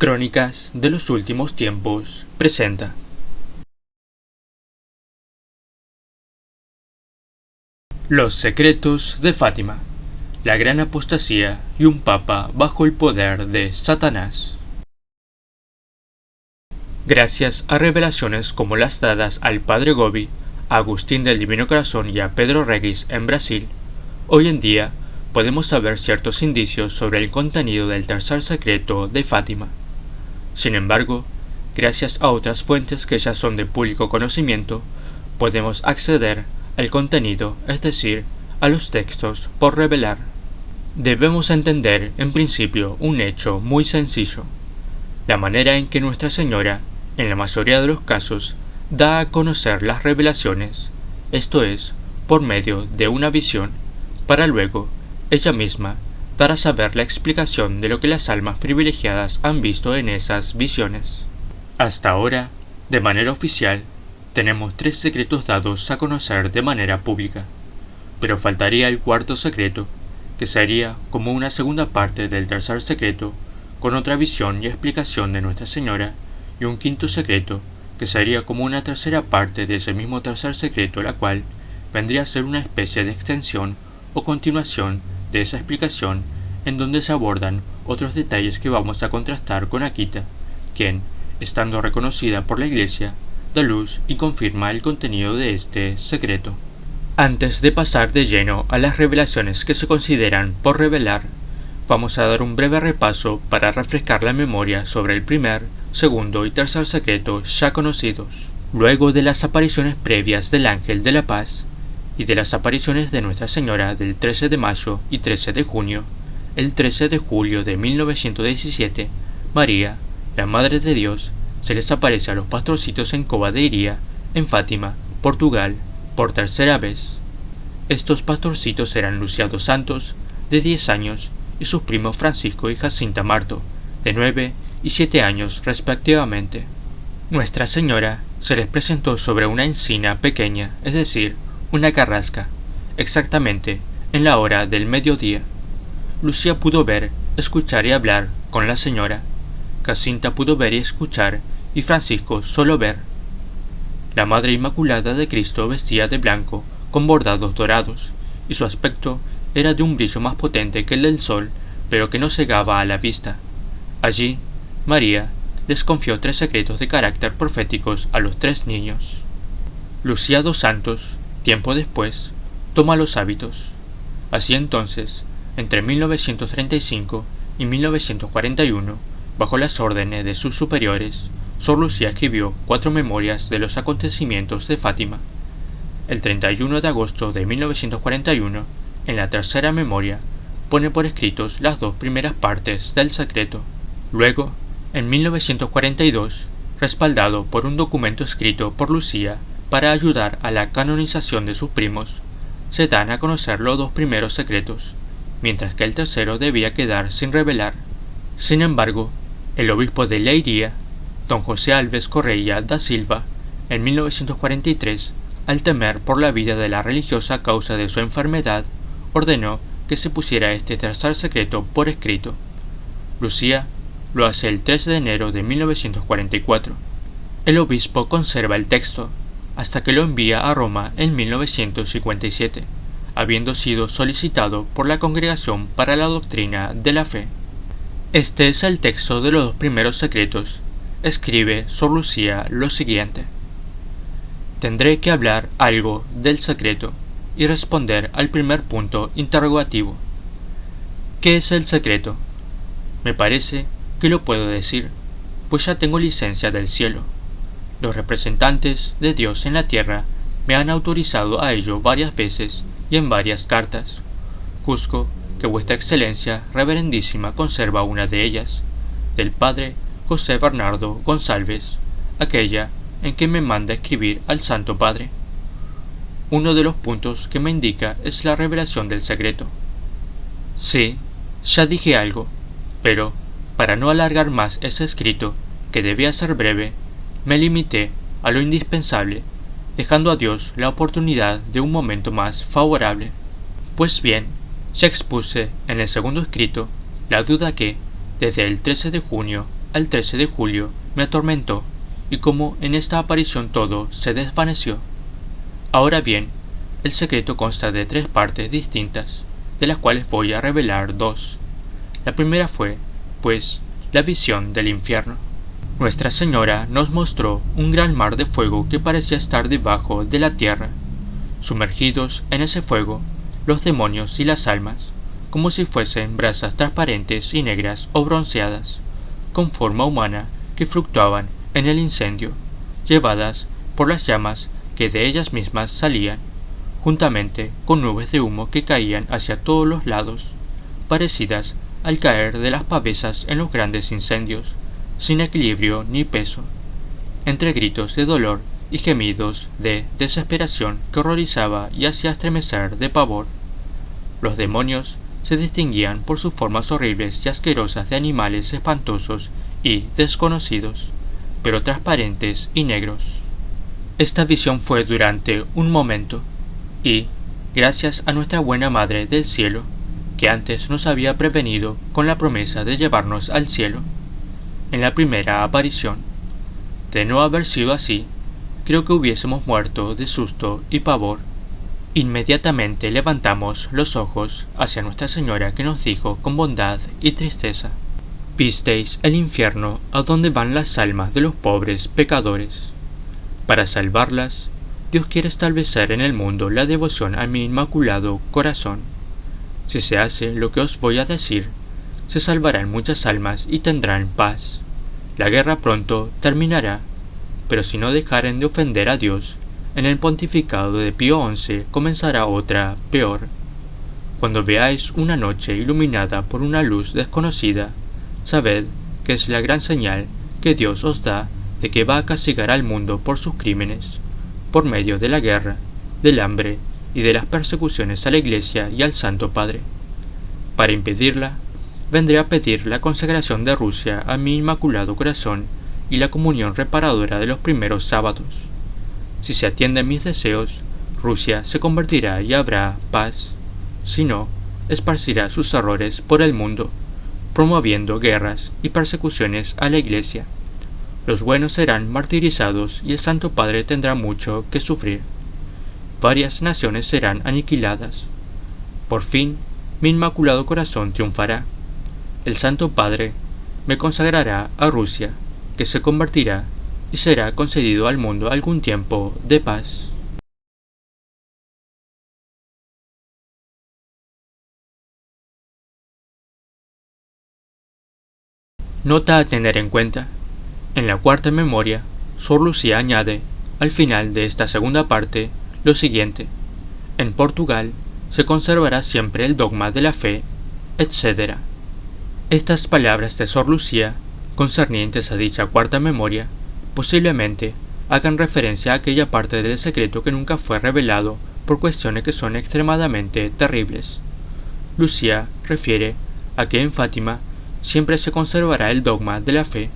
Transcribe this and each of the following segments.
Crónicas de los últimos tiempos presenta Los secretos de Fátima, la gran apostasía y un papa bajo el poder de Satanás. Gracias a revelaciones como las dadas al padre Gobi, a Agustín del Divino Corazón y a Pedro Regis en Brasil, hoy en día podemos saber ciertos indicios sobre el contenido del tercer secreto de Fátima. Sin embargo, gracias a otras fuentes que ya son de público conocimiento, podemos acceder al contenido, es decir, a los textos por revelar. Debemos entender, en principio, un hecho muy sencillo: la manera en que Nuestra Señora, en la mayoría de los casos, da a conocer las revelaciones, esto es, por medio de una visión, para luego, ella misma, dar a saber la explicación de lo que las almas privilegiadas han visto en esas visiones. Hasta ahora, de manera oficial, tenemos 3 secretos dados a conocer de manera pública, pero faltaría el cuarto secreto, que sería como una segunda parte del tercer secreto, con otra visión y explicación de Nuestra Señora, y un quinto secreto, que sería como una tercera parte de ese mismo tercer secreto, la cual vendría a ser una especie de extensión o continuación de esa explicación, en donde se abordan otros detalles que vamos a contrastar con Akita, quien, estando reconocida por la Iglesia, da luz y confirma el contenido de este secreto. Antes de pasar de lleno a las revelaciones que se consideran por revelar, vamos a dar un breve repaso para refrescar la memoria sobre el primer, segundo y tercer secreto ya conocidos. Luego de las apariciones previas del Ángel de la Paz y de las apariciones de Nuestra Señora del 13 de mayo y 13 de junio, el 13 de julio de 1917, María, la Madre de Dios, se les aparece a los pastorcitos en Cova de Iria, en Fátima, Portugal, por tercera vez. Estos pastorcitos eran Lucía dos Santos, de 10 años, y sus primos Francisco y Jacinta Marto, de 9 y 7 años respectivamente. Nuestra Señora se les presentó sobre una encina pequeña, es decir, una carrasca, exactamente en la hora del mediodía. Lucía pudo ver, escuchar y hablar con la Señora. Jacinta pudo ver y escuchar, y Francisco solo ver. La Madre Inmaculada de Cristo vestía de blanco, con bordados dorados, y su aspecto era de un brillo más potente que el del sol, pero que no cegaba a la vista. Allí, María les confió 3 secretos de carácter proféticos a los 3 niños. Lucía dos Santos, tiempo después, toma los hábitos. Así entonces, entre 1935 y 1941, bajo las órdenes de sus superiores, Sor Lucía escribió 4 memorias de los acontecimientos de Fátima. El 31 de agosto de 1941, en la tercera memoria, pone por escritos las 2 primeras partes del secreto. Luego, en 1942, respaldado por un documento escrito por Lucía para ayudar a la canonización de sus primos, se dan a conocer los 2 primeros secretos, mientras que el tercero debía quedar sin revelar. Sin embargo, el obispo de Leiria, don José Alves Correia da Silva, en 1943, al temer por la vida de la religiosa a causa de su enfermedad, ordenó que se pusiera este tercer secreto por escrito. Lucía lo hace el 13 de enero de 1944. El obispo conserva el texto, hasta que lo envía a Roma en 1957, habiendo sido solicitado por la Congregación para la Doctrina de la Fe. Este es el texto de los 2 primeros secretos. Escribe Sor Lucía lo siguiente: tendré que hablar algo del secreto y responder al primer punto interrogativo. ¿Qué es el secreto? Me parece que lo puedo decir, pues ya tengo licencia del cielo. Los representantes de Dios en la tierra me han autorizado a ello varias veces y en varias cartas. Juzgo que vuestra excelencia reverendísima conserva una de ellas, del padre José Bernardo González, aquella en que me manda escribir al Santo Padre. Uno de los puntos que me indica es la revelación del secreto. Sí, ya dije algo, pero, para no alargar más ese escrito, que debía ser breve, me limité a lo indispensable, dejando a Dios la oportunidad de un momento más favorable. Pues bien, ya expuse en el segundo escrito la duda que, desde el 13 de junio al 13 de julio me atormentó, y como en esta aparición todo se desvaneció. Ahora bien, el secreto consta de 3 partes distintas, de las cuales voy a revelar 2. La primera fue, pues, la visión del infierno. Nuestra Señora nos mostró un gran mar de fuego que parecía estar debajo de la tierra. Sumergidos en ese fuego, los demonios y las almas, como si fuesen brasas transparentes y negras o bronceadas, con forma humana, que fluctuaban en el incendio, llevadas por las llamas que de ellas mismas salían, juntamente con nubes de humo que caían hacia todos los lados, parecidas al caer de las pavesas en los grandes incendios, sin equilibrio ni peso, entre gritos de dolor y gemidos de desesperación que horrorizaba y hacía estremecer de pavor. Los demonios se distinguían por sus formas horribles y asquerosas de animales espantosos y desconocidos, pero transparentes y negros. Esta visión fue durante un momento, y, gracias a nuestra buena Madre del Cielo, que antes nos había prevenido con la promesa de llevarnos al cielo, en la primera aparición. De no haber sido así, creo que hubiésemos muerto de susto y pavor. Inmediatamente levantamos los ojos hacia Nuestra Señora, que nos dijo con bondad y tristeza: «Visteis el infierno a donde van las almas de los pobres pecadores. Para salvarlas, Dios quiere establecer en el mundo la devoción a mi inmaculado corazón. Si se hace lo que os voy a decir, se salvarán muchas almas y tendrán paz. La guerra pronto terminará, pero si no dejaren de ofender a Dios, en el pontificado de Pío XI comenzará otra peor. Cuando veáis una noche iluminada por una luz desconocida, sabed que es la gran señal que Dios os da de que va a castigar al mundo por sus crímenes, por medio de la guerra, del hambre y de las persecuciones a la Iglesia y al Santo Padre. Para impedirla, vendré a pedir la consagración de Rusia a mi Inmaculado Corazón y la comunión reparadora de los primeros sábados. Si se atienden mis deseos, Rusia se convertirá y habrá paz. Si no, esparcirá sus errores por el mundo, promoviendo guerras y persecuciones a la Iglesia. Los buenos serán martirizados y el Santo Padre tendrá mucho que sufrir. Varias naciones serán aniquiladas. Por fin, mi Inmaculado Corazón triunfará. El Santo Padre me consagrará a Rusia, que se convertirá, y será concedido al mundo algún tiempo de paz». Nota a tener en cuenta. En la cuarta memoria, Sor Lucía añade, al final de esta segunda parte, lo siguiente: «En Portugal se conservará siempre el dogma de la fe, etc». Estas palabras de Sor Lucía, concernientes a dicha cuarta memoria, posiblemente hagan referencia a aquella parte del secreto que nunca fue revelado por cuestiones que son extremadamente terribles. Lucía refiere a que en Fátima siempre se conservará el dogma de la fe,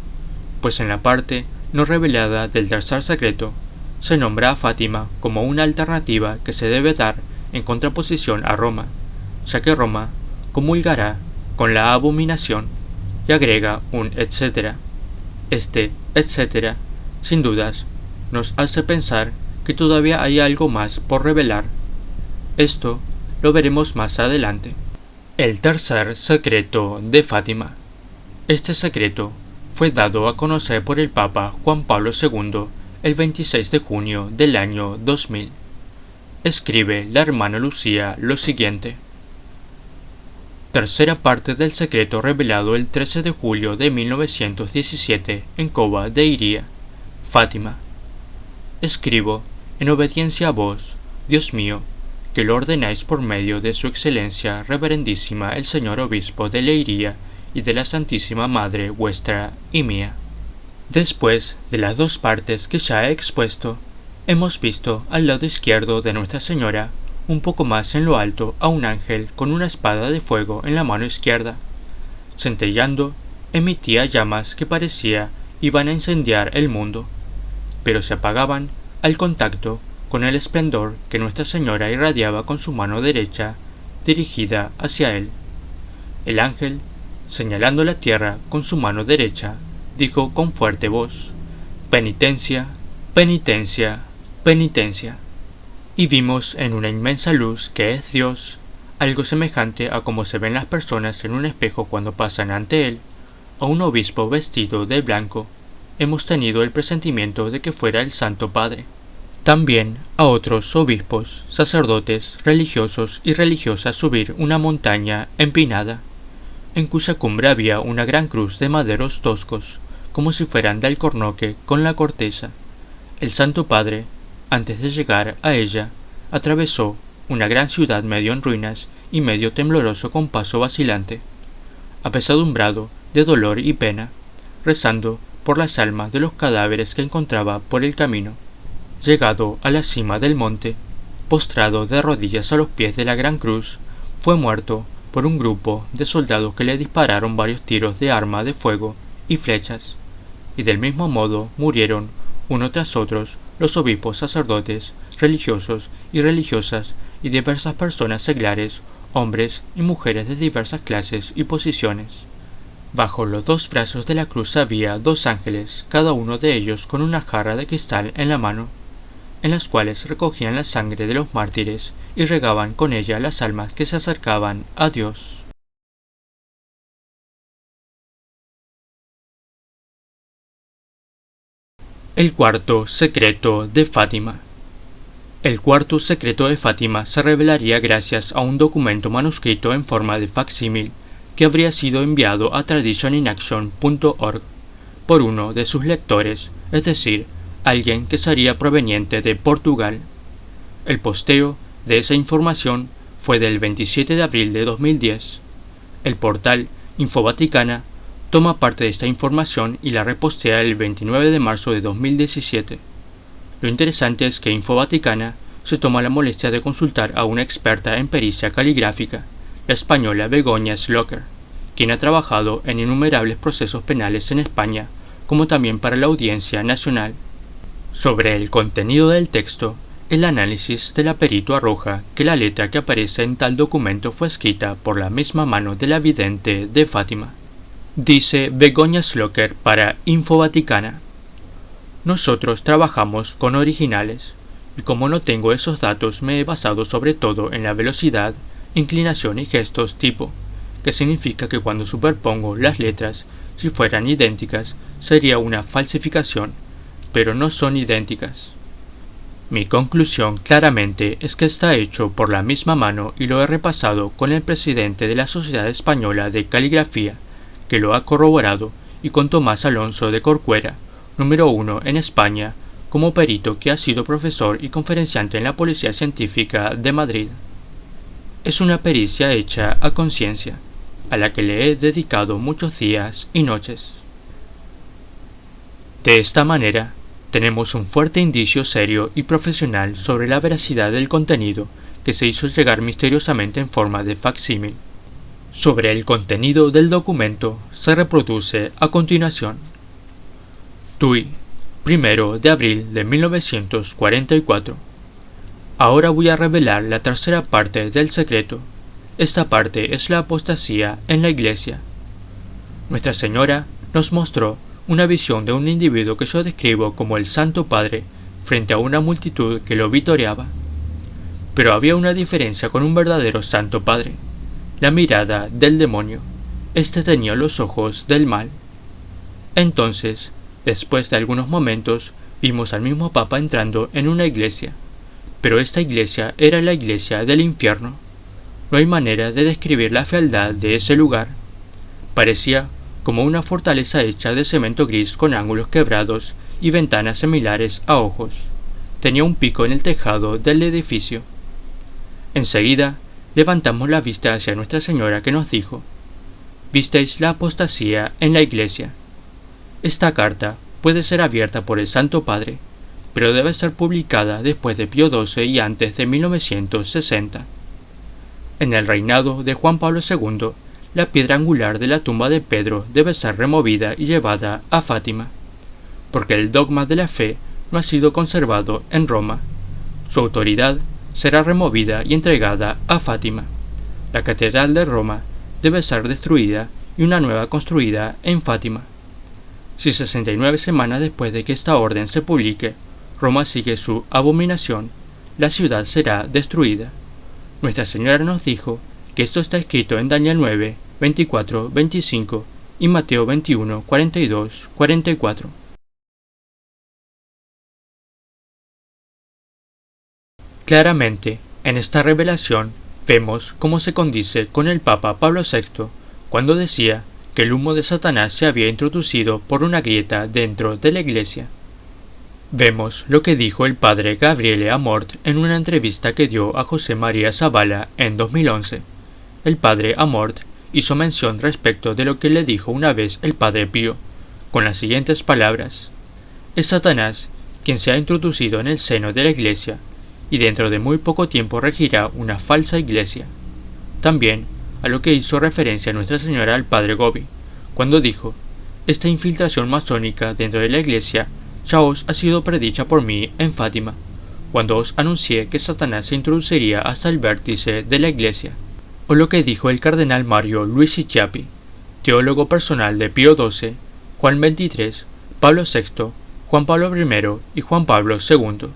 pues en la parte no revelada del tercer secreto se nombra a Fátima como una alternativa que se debe dar en contraposición a Roma, ya que Roma comulgará con la abominación, y agrega un etcétera. Este etcétera, sin dudas, nos hace pensar que todavía hay algo más por revelar. Esto lo veremos más adelante. El tercer secreto de Fátima. Este secreto fue dado a conocer por el Papa Juan Pablo II el 26 de junio del año 2000. Escribe la hermana Lucía lo siguiente: tercera parte del secreto revelado el 13 de julio de 1917 en Cova de Iría, Fátima. Escribo, en obediencia a vos, Dios mío, que lo ordenáis por medio de su excelencia reverendísima el señor obispo de Leiria y de la Santísima Madre vuestra y mía. Después de las 2 partes que ya he expuesto, hemos visto al lado izquierdo de Nuestra Señora, un poco más en lo alto, a un ángel con una espada de fuego en la mano izquierda. Centellando, emitía llamas que parecía iban a incendiar el mundo, pero se apagaban al contacto con el esplendor que Nuestra Señora irradiaba con su mano derecha dirigida hacia él. El ángel, señalando la tierra con su mano derecha, dijo con fuerte voz: «Penitencia, penitencia, penitencia». Y vimos en una inmensa luz que es Dios, algo semejante a como se ven las personas en un espejo cuando pasan ante él, a un obispo vestido de blanco. Hemos tenido el presentimiento de que fuera el Santo Padre. También a otros obispos, sacerdotes, religiosos y religiosas subir una montaña empinada, en cuya cumbre había una gran cruz de maderos toscos, como si fueran de alcornoque con la corteza. El Santo Padre, antes de llegar a ella, atravesó una gran ciudad medio en ruinas y medio tembloroso con paso vacilante, apesadumbrado de dolor y pena, rezando por las almas de los cadáveres que encontraba por el camino. Llegado a la cima del monte, postrado de rodillas a los pies de la gran cruz, fue muerto por un grupo de soldados que le dispararon varios tiros de arma de fuego y flechas, y del mismo modo murieron uno tras otros los obispos, sacerdotes, religiosos y religiosas y diversas personas seglares, hombres y mujeres de diversas clases y posiciones. Bajo los dos brazos de la cruz había dos ángeles, cada uno de ellos con una jarra de cristal en la mano, en las cuales recogían la sangre de los mártires y regaban con ella las almas que se acercaban a Dios. El cuarto secreto de Fátima. El cuarto secreto de Fátima se revelaría gracias a un documento manuscrito en forma de facsímil que habría sido enviado a traditioninaction.org por uno de sus lectores, es decir, alguien que sería proveniente de Portugal. El posteo de esa información fue del 27 de abril de 2010. El portal Infovaticana toma parte de esta información y la repostea el 29 de marzo de 2017. Lo interesante es que Infovaticana se toma la molestia de consultar a una experta en pericia caligráfica, la española Begoña Slocker, quien ha trabajado en innumerables procesos penales en España, como también para la Audiencia Nacional. Sobre el contenido del texto, el análisis de la perito arroja que la letra que aparece en tal documento fue escrita por la misma mano de la vidente de Fátima. Dice Begoña Slocker para Infovaticana: «Nosotros trabajamos con originales, y como no tengo esos datos me he basado sobre todo en la velocidad, inclinación y gestos tipo, que significa que cuando superpongo las letras, si fueran idénticas, sería una falsificación, pero no son idénticas. Mi conclusión claramente es que está hecho por la misma mano y lo he repasado con el presidente de la Sociedad Española de Caligrafía, que lo ha corroborado, y con Tomás Alonso de Corcuera, número 1 en España, como perito que ha sido profesor y conferenciante en la Policía Científica de Madrid. Es una pericia hecha a conciencia, a la que le he dedicado muchos días y noches. De esta manera, tenemos un fuerte indicio serio y profesional sobre la veracidad del contenido que se hizo llegar misteriosamente en forma de facsímil. Sobre el contenido del documento se reproduce a continuación. Tui, 1 de abril de 1944. Ahora voy a revelar la tercera parte del secreto. Esta parte es la apostasía en la Iglesia. Nuestra Señora nos mostró una visión de un individuo que yo describo como el Santo Padre frente a una multitud que lo vitoreaba. Pero había una diferencia con un verdadero Santo Padre: la mirada del demonio. Este tenía los ojos del mal. Entonces, después de algunos momentos, vimos al mismo Papa entrando en una iglesia, pero esta iglesia era la iglesia del infierno. No hay manera de describir la fealdad de ese lugar. Parecía como una fortaleza hecha de cemento gris con ángulos quebrados y ventanas similares a ojos. Tenía un pico en el tejado del edificio. Enseguida, levantamos la vista hacia Nuestra Señora, que nos dijo: «Visteis la apostasía en la iglesia. Esta carta puede ser abierta por el Santo Padre, pero debe ser publicada después de Pío XII y antes de 1960. En el reinado de Juan Pablo II, la piedra angular de la tumba de Pedro debe ser removida y llevada a Fátima, porque el dogma de la fe no ha sido conservado en Roma. Su autoridad será removida y entregada a Fátima. La catedral de Roma debe ser destruida y una nueva construida en Fátima. Si 69 semanas después de que esta orden se publique, Roma sigue su abominación, la ciudad será destruida. Nuestra Señora nos dijo que esto está escrito en Daniel 9, 24, 25 y Mateo 21, 42, 44. Claramente, en esta revelación, vemos cómo se condice con el Papa Pablo VI cuando decía que el humo de Satanás se había introducido por una grieta dentro de la Iglesia. Vemos lo que dijo el padre Gabriele Amort en una entrevista que dio a José María Zavala en 2011. El padre Amort hizo mención respecto de lo que le dijo una vez el padre Pío, con las siguientes palabras: es Satanás quien se ha introducido en el seno de la Iglesia, y dentro de muy poco tiempo regirá una falsa iglesia. También a lo que hizo referencia Nuestra Señora al padre Gobi, cuando dijo: esta infiltración masónica dentro de la iglesia ya os ha sido predicha por mí en Fátima, cuando os anuncié que Satanás se introduciría hasta el vértice de la iglesia. O lo que dijo el cardenal Mario Luigi Chiappi, teólogo personal de Pío XII, Juan XXIII, Pablo VI, Juan Pablo I y Juan Pablo II.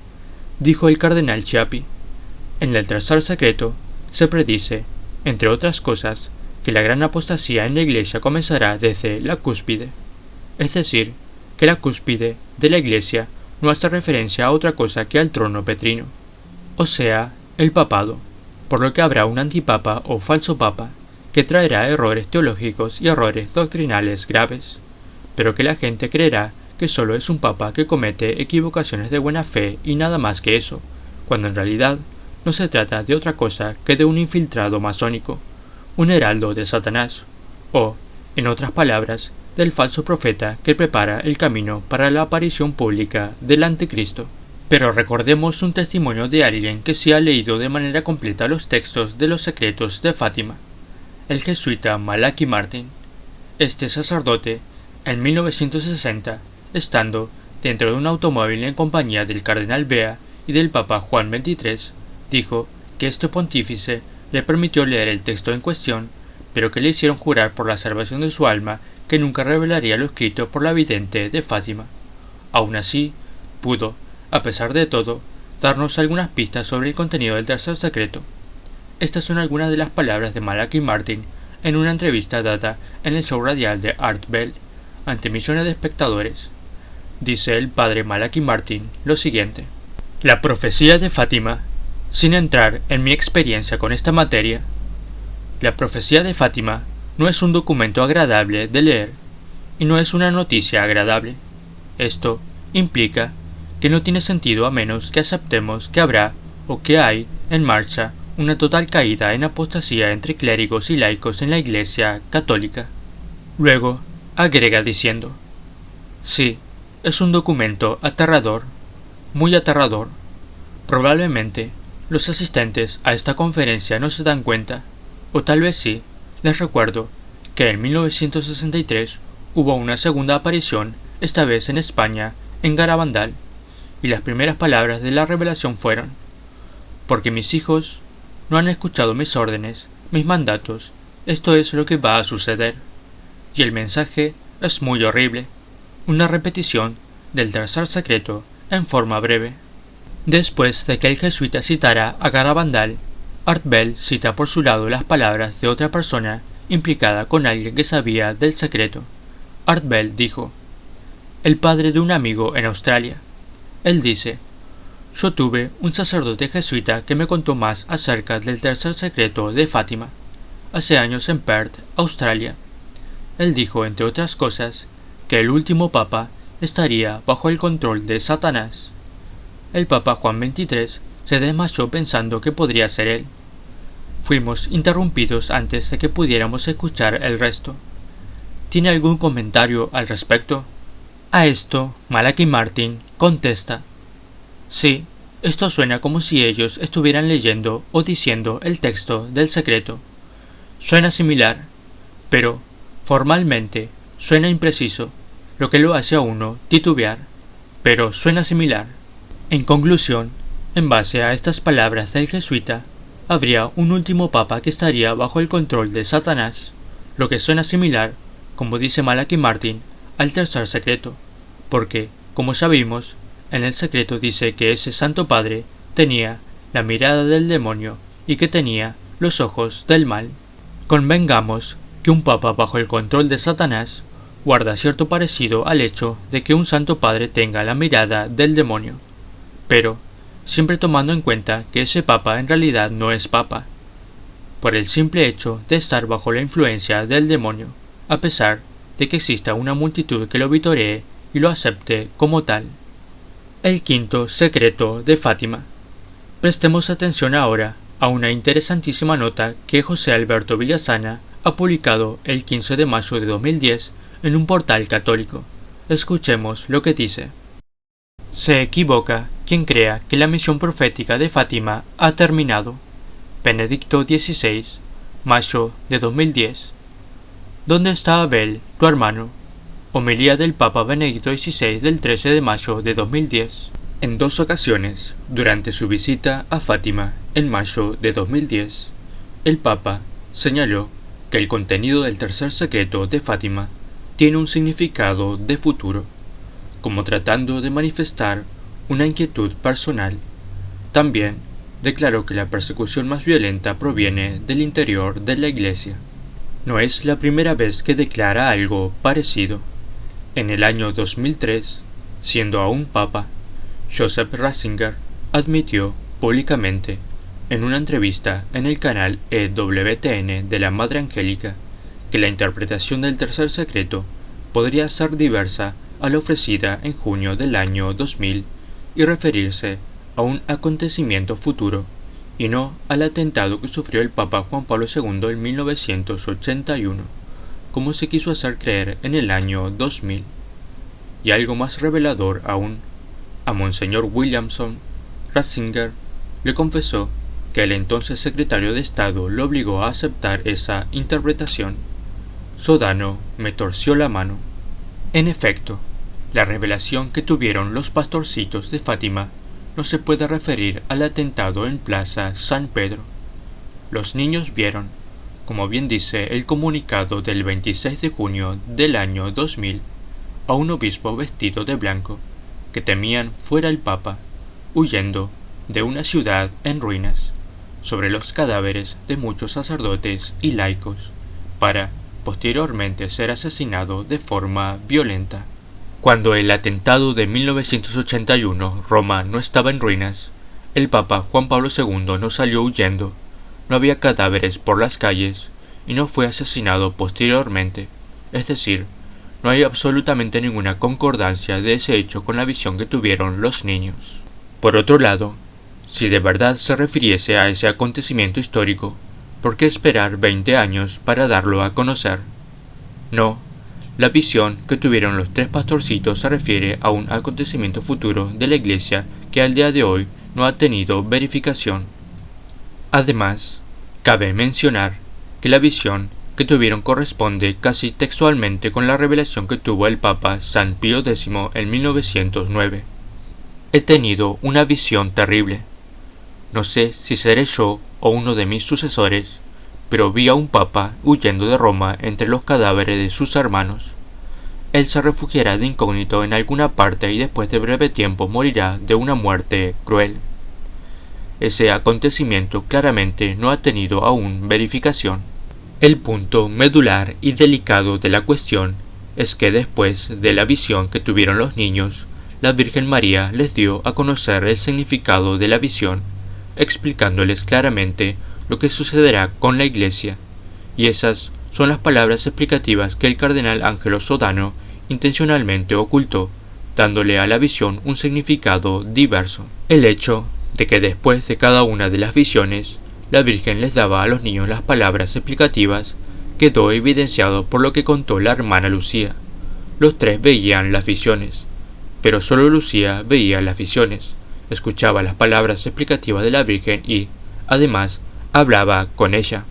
Dijo el cardenal Chiappi: en el tercer secreto se predice, entre otras cosas, que la gran apostasía en la iglesia comenzará desde la cúspide. Es decir, que la cúspide de la iglesia no hace referencia a otra cosa que al trono petrino, o sea, el papado, por lo que habrá un antipapa o falso papa que traerá errores teológicos y errores doctrinales graves, pero que la gente creerá que solo es un papa que comete equivocaciones de buena fe y nada más que eso, cuando en realidad no se trata de otra cosa que de un infiltrado masónico, un heraldo de Satanás, o, en otras palabras, del falso profeta que prepara el camino para la aparición pública del anticristo. Pero recordemos un testimonio de alguien que sí ha leído de manera completa los textos de los secretos de Fátima, el jesuita Malachi Martin. Este sacerdote, en 1960, estando dentro de un automóvil en compañía del cardenal Bea y del Papa Juan XXIII, dijo que este pontífice le permitió leer el texto en cuestión, pero que le hicieron jurar por la salvación de su alma que nunca revelaría lo escrito por la vidente de Fátima. Aún así, pudo, a pesar de todo, darnos algunas pistas sobre el contenido del tercer secreto. Estas son algunas de las palabras de Malachi Martin en una entrevista dada en el show radial de Art Bell ante millones de espectadores. Dice el padre Malachi Martin lo siguiente: la profecía de Fátima, sin entrar en mi experiencia con esta materia, la profecía de Fátima no es un documento agradable de leer, y no es una noticia agradable. Esto implica que no tiene sentido a menos que aceptemos que habrá, o que hay, en marcha, una total caída en apostasía entre clérigos y laicos en la Iglesia católica. Luego, agrega diciendo: sí, es un documento aterrador, muy aterrador. Probablemente, los asistentes a esta conferencia no se dan cuenta, o tal vez sí. Les recuerdo que en 1963 hubo una segunda aparición, esta vez en España, en Garabandal, y las primeras palabras de la revelación fueron: porque mis hijos no han escuchado mis órdenes, mis mandatos, esto es lo que va a suceder. Y el mensaje es muy horrible, una repetición del tercer secreto en forma breve. Después de que el jesuita citara a Garabandal, Art Bell cita por su lado las palabras de otra persona implicada con alguien que sabía del secreto. Art Bell dijo: el padre de un amigo en Australia. Él dice: yo tuve un sacerdote jesuita que me contó más acerca del tercer secreto de Fátima, hace años en Perth, Australia. Él dijo, entre otras cosas, que el último papa estaría bajo el control de Satanás. El papa Juan XXIII se desmayó pensando que podría ser él. Fuimos interrumpidos antes de que pudiéramos escuchar el resto. ¿Tiene algún comentario al respecto? A esto, Malachi Martin contesta: sí, esto suena como si ellos estuvieran leyendo o diciendo el texto del secreto. Suena similar, pero, formalmente, suena impreciso, lo que lo hace a uno titubear, pero suena similar. En conclusión, en base a estas palabras del jesuita, habría un último papa que estaría bajo el control de Satanás, lo que suena similar, como dice Malachi Martin, al tercer secreto, porque, como ya vimos, en el secreto dice que ese Santo Padre tenía la mirada del demonio y que tenía los ojos del mal. Convengamos que un papa bajo el control de Satanás guarda cierto parecido al hecho de que un Santo Padre tenga la mirada del demonio, pero siempre tomando en cuenta que ese papa en realidad no es papa, por el simple hecho de estar bajo la influencia del demonio, a pesar de que exista una multitud que lo vitoree y lo acepte como tal. El quinto secreto de Fátima. Prestemos atención ahora a una interesantísima nota que José Alberto Villasana ha publicado el 15 de mayo de 2010 en un portal católico. Escuchemos lo que dice. Se equivoca quien crea que la misión profética de Fátima ha terminado. Benedicto XVI, mayo de 2010. ¿Dónde está Abel, tu hermano? Homilía del Papa Benedicto XVI del 13 de mayo de 2010. En dos ocasiones, durante su visita a Fátima en mayo de 2010, el Papa señaló que el contenido del tercer secreto de Fátima tiene un significado de futuro, como tratando de manifestar una inquietud personal. También declaró que la persecución más violenta proviene del interior de la Iglesia. No es la primera vez que declara algo parecido. En el año 2003, siendo aún Papa, Joseph Ratzinger admitió públicamente, en una entrevista en el canal EWTN de la Madre Angélica, que la interpretación del tercer secreto podría ser diversa a la ofrecida en junio del año 2000 y referirse a un acontecimiento futuro, y no al atentado que sufrió el Papa Juan Pablo II en 1981, como se quiso hacer creer en el año 2000. Y algo más revelador aún, a Monseñor Williamson, Ratzinger le confesó que el entonces secretario de Estado lo obligó a aceptar esa interpretación. Sodano me torció la mano. En efecto, la revelación que tuvieron los pastorcitos de Fátima no se puede referir al atentado en Plaza San Pedro. Los niños vieron, como bien dice el comunicado del 26 de junio del año 2000, a un obispo vestido de blanco, que temían fuera el Papa, huyendo de una ciudad en ruinas, sobre los cadáveres de muchos sacerdotes y laicos, para posteriormente ser asesinado de forma violenta. Cuando el atentado de 1981 Roma no estaba en ruinas, el Papa Juan Pablo II no salió huyendo, no había cadáveres por las calles y no fue asesinado posteriormente, es decir, no hay absolutamente ninguna concordancia de ese hecho con la visión que tuvieron los niños. Por otro lado, si de verdad se refiriese a ese acontecimiento histórico, ¿por qué esperar 20 años para darlo a conocer? No, la visión que tuvieron los tres pastorcitos se refiere a un acontecimiento futuro de la Iglesia que al día de hoy no ha tenido verificación. Además, cabe mencionar que la visión que tuvieron corresponde casi textualmente con la revelación que tuvo el Papa San Pío X en 1909. He tenido una visión terrible. No sé si seré yo o uno de mis sucesores, pero vi a un papa huyendo de Roma entre los cadáveres de sus hermanos. Él se refugiará de incógnito en alguna parte y después de breve tiempo morirá de una muerte cruel. Ese acontecimiento claramente no ha tenido aún verificación. El punto medular y delicado de la cuestión es que después de la visión que tuvieron los niños, la Virgen María les dio a conocer el significado de la visión, explicándoles claramente lo que sucederá con la Iglesia, y esas son las palabras explicativas que el cardenal Angelo Sodano intencionalmente ocultó, dándole a la visión un significado diverso. El hecho de que después de cada una de las visiones, la Virgen les daba a los niños las palabras explicativas quedó evidenciado por lo que contó la hermana Lucía. Los tres veían las visiones, pero solo Lucía veía las visiones, escuchaba las palabras explicativas de la Virgen y, además, hablaba con ella.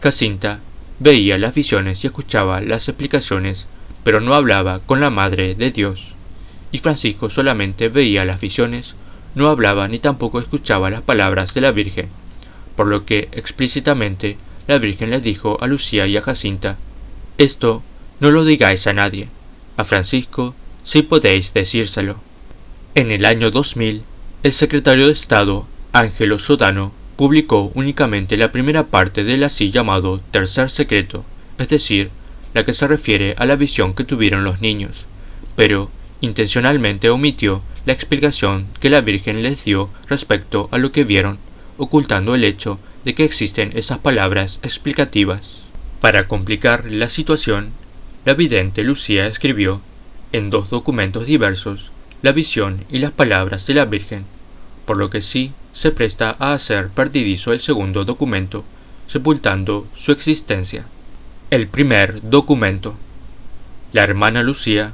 Jacinta veía las visiones y escuchaba las explicaciones, pero no hablaba con la Madre de Dios. Y Francisco solamente veía las visiones, no hablaba ni tampoco escuchaba las palabras de la Virgen, por lo que explícitamente la Virgen les dijo a Lucía y a Jacinta: esto no lo digáis a nadie, a Francisco, si podéis decírselo. En el año 2000, el secretario de Estado, Ángelo Sodano, publicó únicamente la primera parte del así llamado tercer secreto, es decir, la que se refiere a la visión que tuvieron los niños, pero intencionalmente omitió la explicación que la Virgen les dio respecto a lo que vieron, ocultando el hecho de que existen esas palabras explicativas. Para complicar la situación, la vidente Lucía escribió, en 2 documentos diversos, la visión y las palabras de la Virgen, por lo que sí se presta a hacer perdidizo el segundo documento, sepultando su existencia. El primer documento. La hermana Lucía,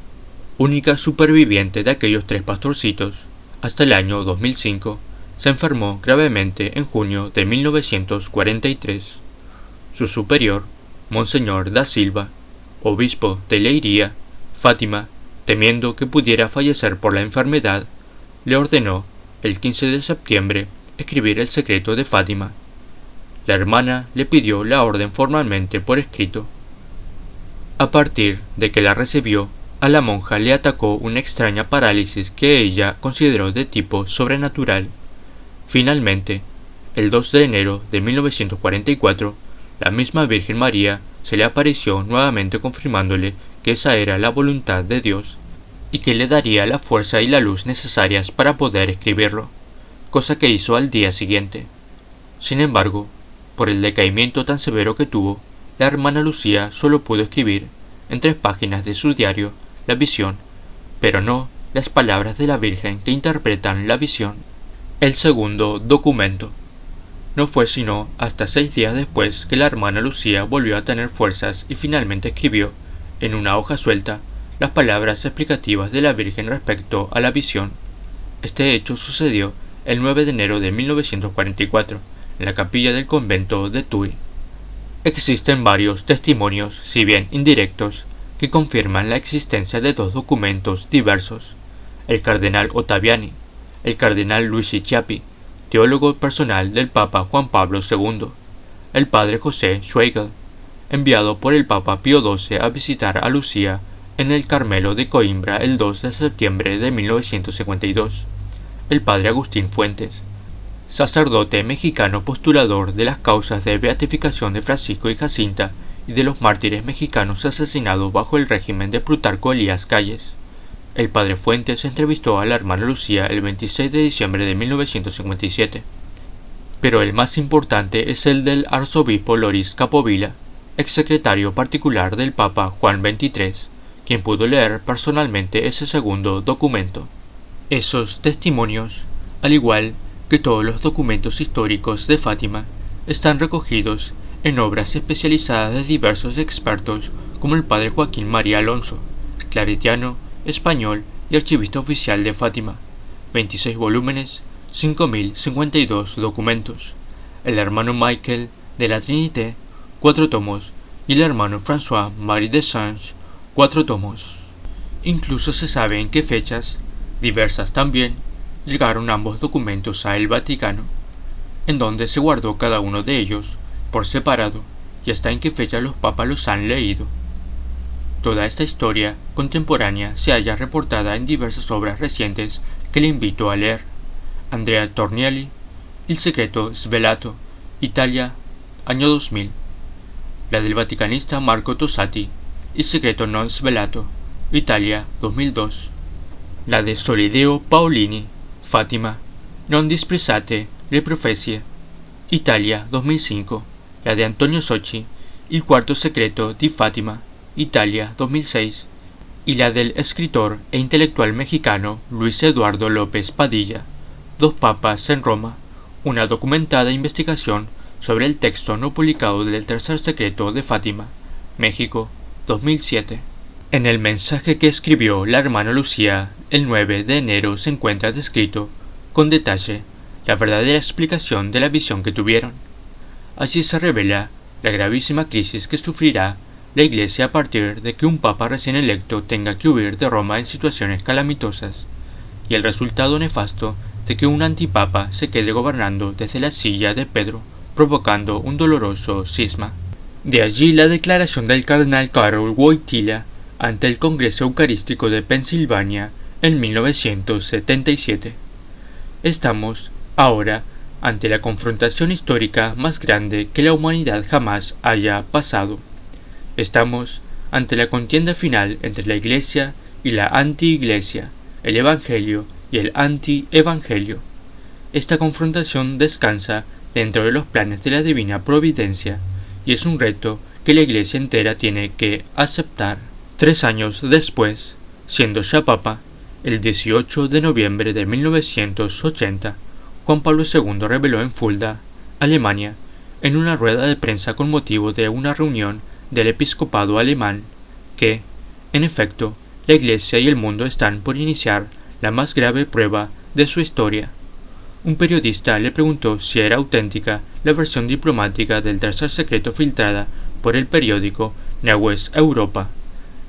única superviviente de aquellos 3 pastorcitos, hasta el año 2005, se enfermó gravemente en junio de 1943. Su superior, Monseñor da Silva, obispo de Leiria, Fátima, temiendo que pudiera fallecer por la enfermedad, le ordenó, el 15 de septiembre, escribir el secreto de Fátima. La hermana le pidió la orden formalmente por escrito. A partir de que la recibió, a la monja le atacó una extraña parálisis que ella consideró de tipo sobrenatural. Finalmente, el 2 de enero de 1944, la misma Virgen María se le apareció nuevamente confirmándole que esa era la voluntad de Dios y que le daría la fuerza y la luz necesarias para poder escribirlo, cosa que hizo al día siguiente. Sin embargo, por el decaimiento tan severo que tuvo, la hermana Lucía solo pudo escribir, en 3 páginas de su diario, la visión, pero no las palabras de la Virgen que interpretan la visión. El segundo documento. No fue sino hasta 6 días después que la hermana Lucía volvió a tener fuerzas y finalmente escribió, en una hoja suelta, las palabras explicativas de la Virgen respecto a la visión. Este hecho sucedió el 9 de enero de 1944, en la capilla del convento de Tuy. Existen varios testimonios, si bien indirectos, que confirman la existencia de 2 documentos diversos. El cardenal Ottaviani, el cardenal Luigi Chiappi, teólogo personal del Papa Juan Pablo II, el padre José Schweigel, enviado por el Papa Pío XII a visitar a Lucía en el Carmelo de Coimbra el 2 de septiembre de 1952, el padre Agustín Fuentes, sacerdote mexicano postulador de las causas de beatificación de Francisco y Jacinta y de los mártires mexicanos asesinados bajo el régimen de Plutarco Elías Calles. El padre Fuentes entrevistó a la hermana Lucía el 26 de diciembre de 1957. Pero el más importante es el del arzobispo Loris Capovilla, exsecretario particular del Papa Juan XXIII, quien pudo leer personalmente ese segundo documento. Esos testimonios, al igual que todos los documentos históricos de Fátima, están recogidos en obras especializadas de diversos expertos como el padre Joaquín María Alonso, claretiano, español y archivista oficial de Fátima, 26 volúmenes, 5052 documentos, el hermano Michael de la Trinité, 4 tomos, y el hermano François-Marie de Sange, 4 tomos. Incluso se sabe en qué fechas, diversas también, llegaron ambos documentos a el Vaticano, en donde se guardó cada uno de ellos, por separado, y hasta en qué fecha los papas los han leído. Toda esta historia contemporánea se halla reportada en diversas obras recientes que le invito a leer. Andrea Tornielli, Il segreto svelato, Italia, año 2000. La del vaticanista Marco Tosatti, Il segreto non svelato, Italia, 2002. La de Solideo Paolini, Fátima, non disprezzate le profezie, Italia, 2005. La de Antonio Socci, Il quarto secreto di Fátima, Italia, 2006, y la del escritor e intelectual mexicano Luis Eduardo López Padilla, Dos papas en Roma, una documentada investigación sobre el texto no publicado del tercer secreto de Fátima, México, 2007. En el mensaje que escribió la hermana Lucía el 9 de enero se encuentra descrito, con detalle, la verdadera explicación de la visión que tuvieron. Allí se revela la gravísima crisis que sufrirá la Iglesia a partir de que un papa recién electo tenga que huir de Roma en situaciones calamitosas, y el resultado nefasto de que un antipapa se quede gobernando desde la silla de Pedro, provocando un doloroso cisma. De allí la declaración del cardenal Karol Wojtyła ante el Congreso Eucarístico de Pensilvania en 1977. Estamos, ahora, ante la confrontación histórica más grande que la humanidad jamás haya pasado. Estamos ante la contienda final entre la Iglesia y la anti-Iglesia, el Evangelio y el anti-Evangelio. Esta confrontación descansa dentro de los planes de la divina providencia y es un reto que la Iglesia entera tiene que aceptar. 3 años después, siendo ya Papa, el 18 de noviembre de 1980, Juan Pablo II reveló en Fulda, Alemania, en una rueda de prensa con motivo de una reunión del episcopado alemán, que, en efecto, la Iglesia y el mundo están por iniciar la más grave prueba de su historia. Un periodista le preguntó si era auténtica la versión diplomática del tercer secreto filtrada por el periódico Neues Europa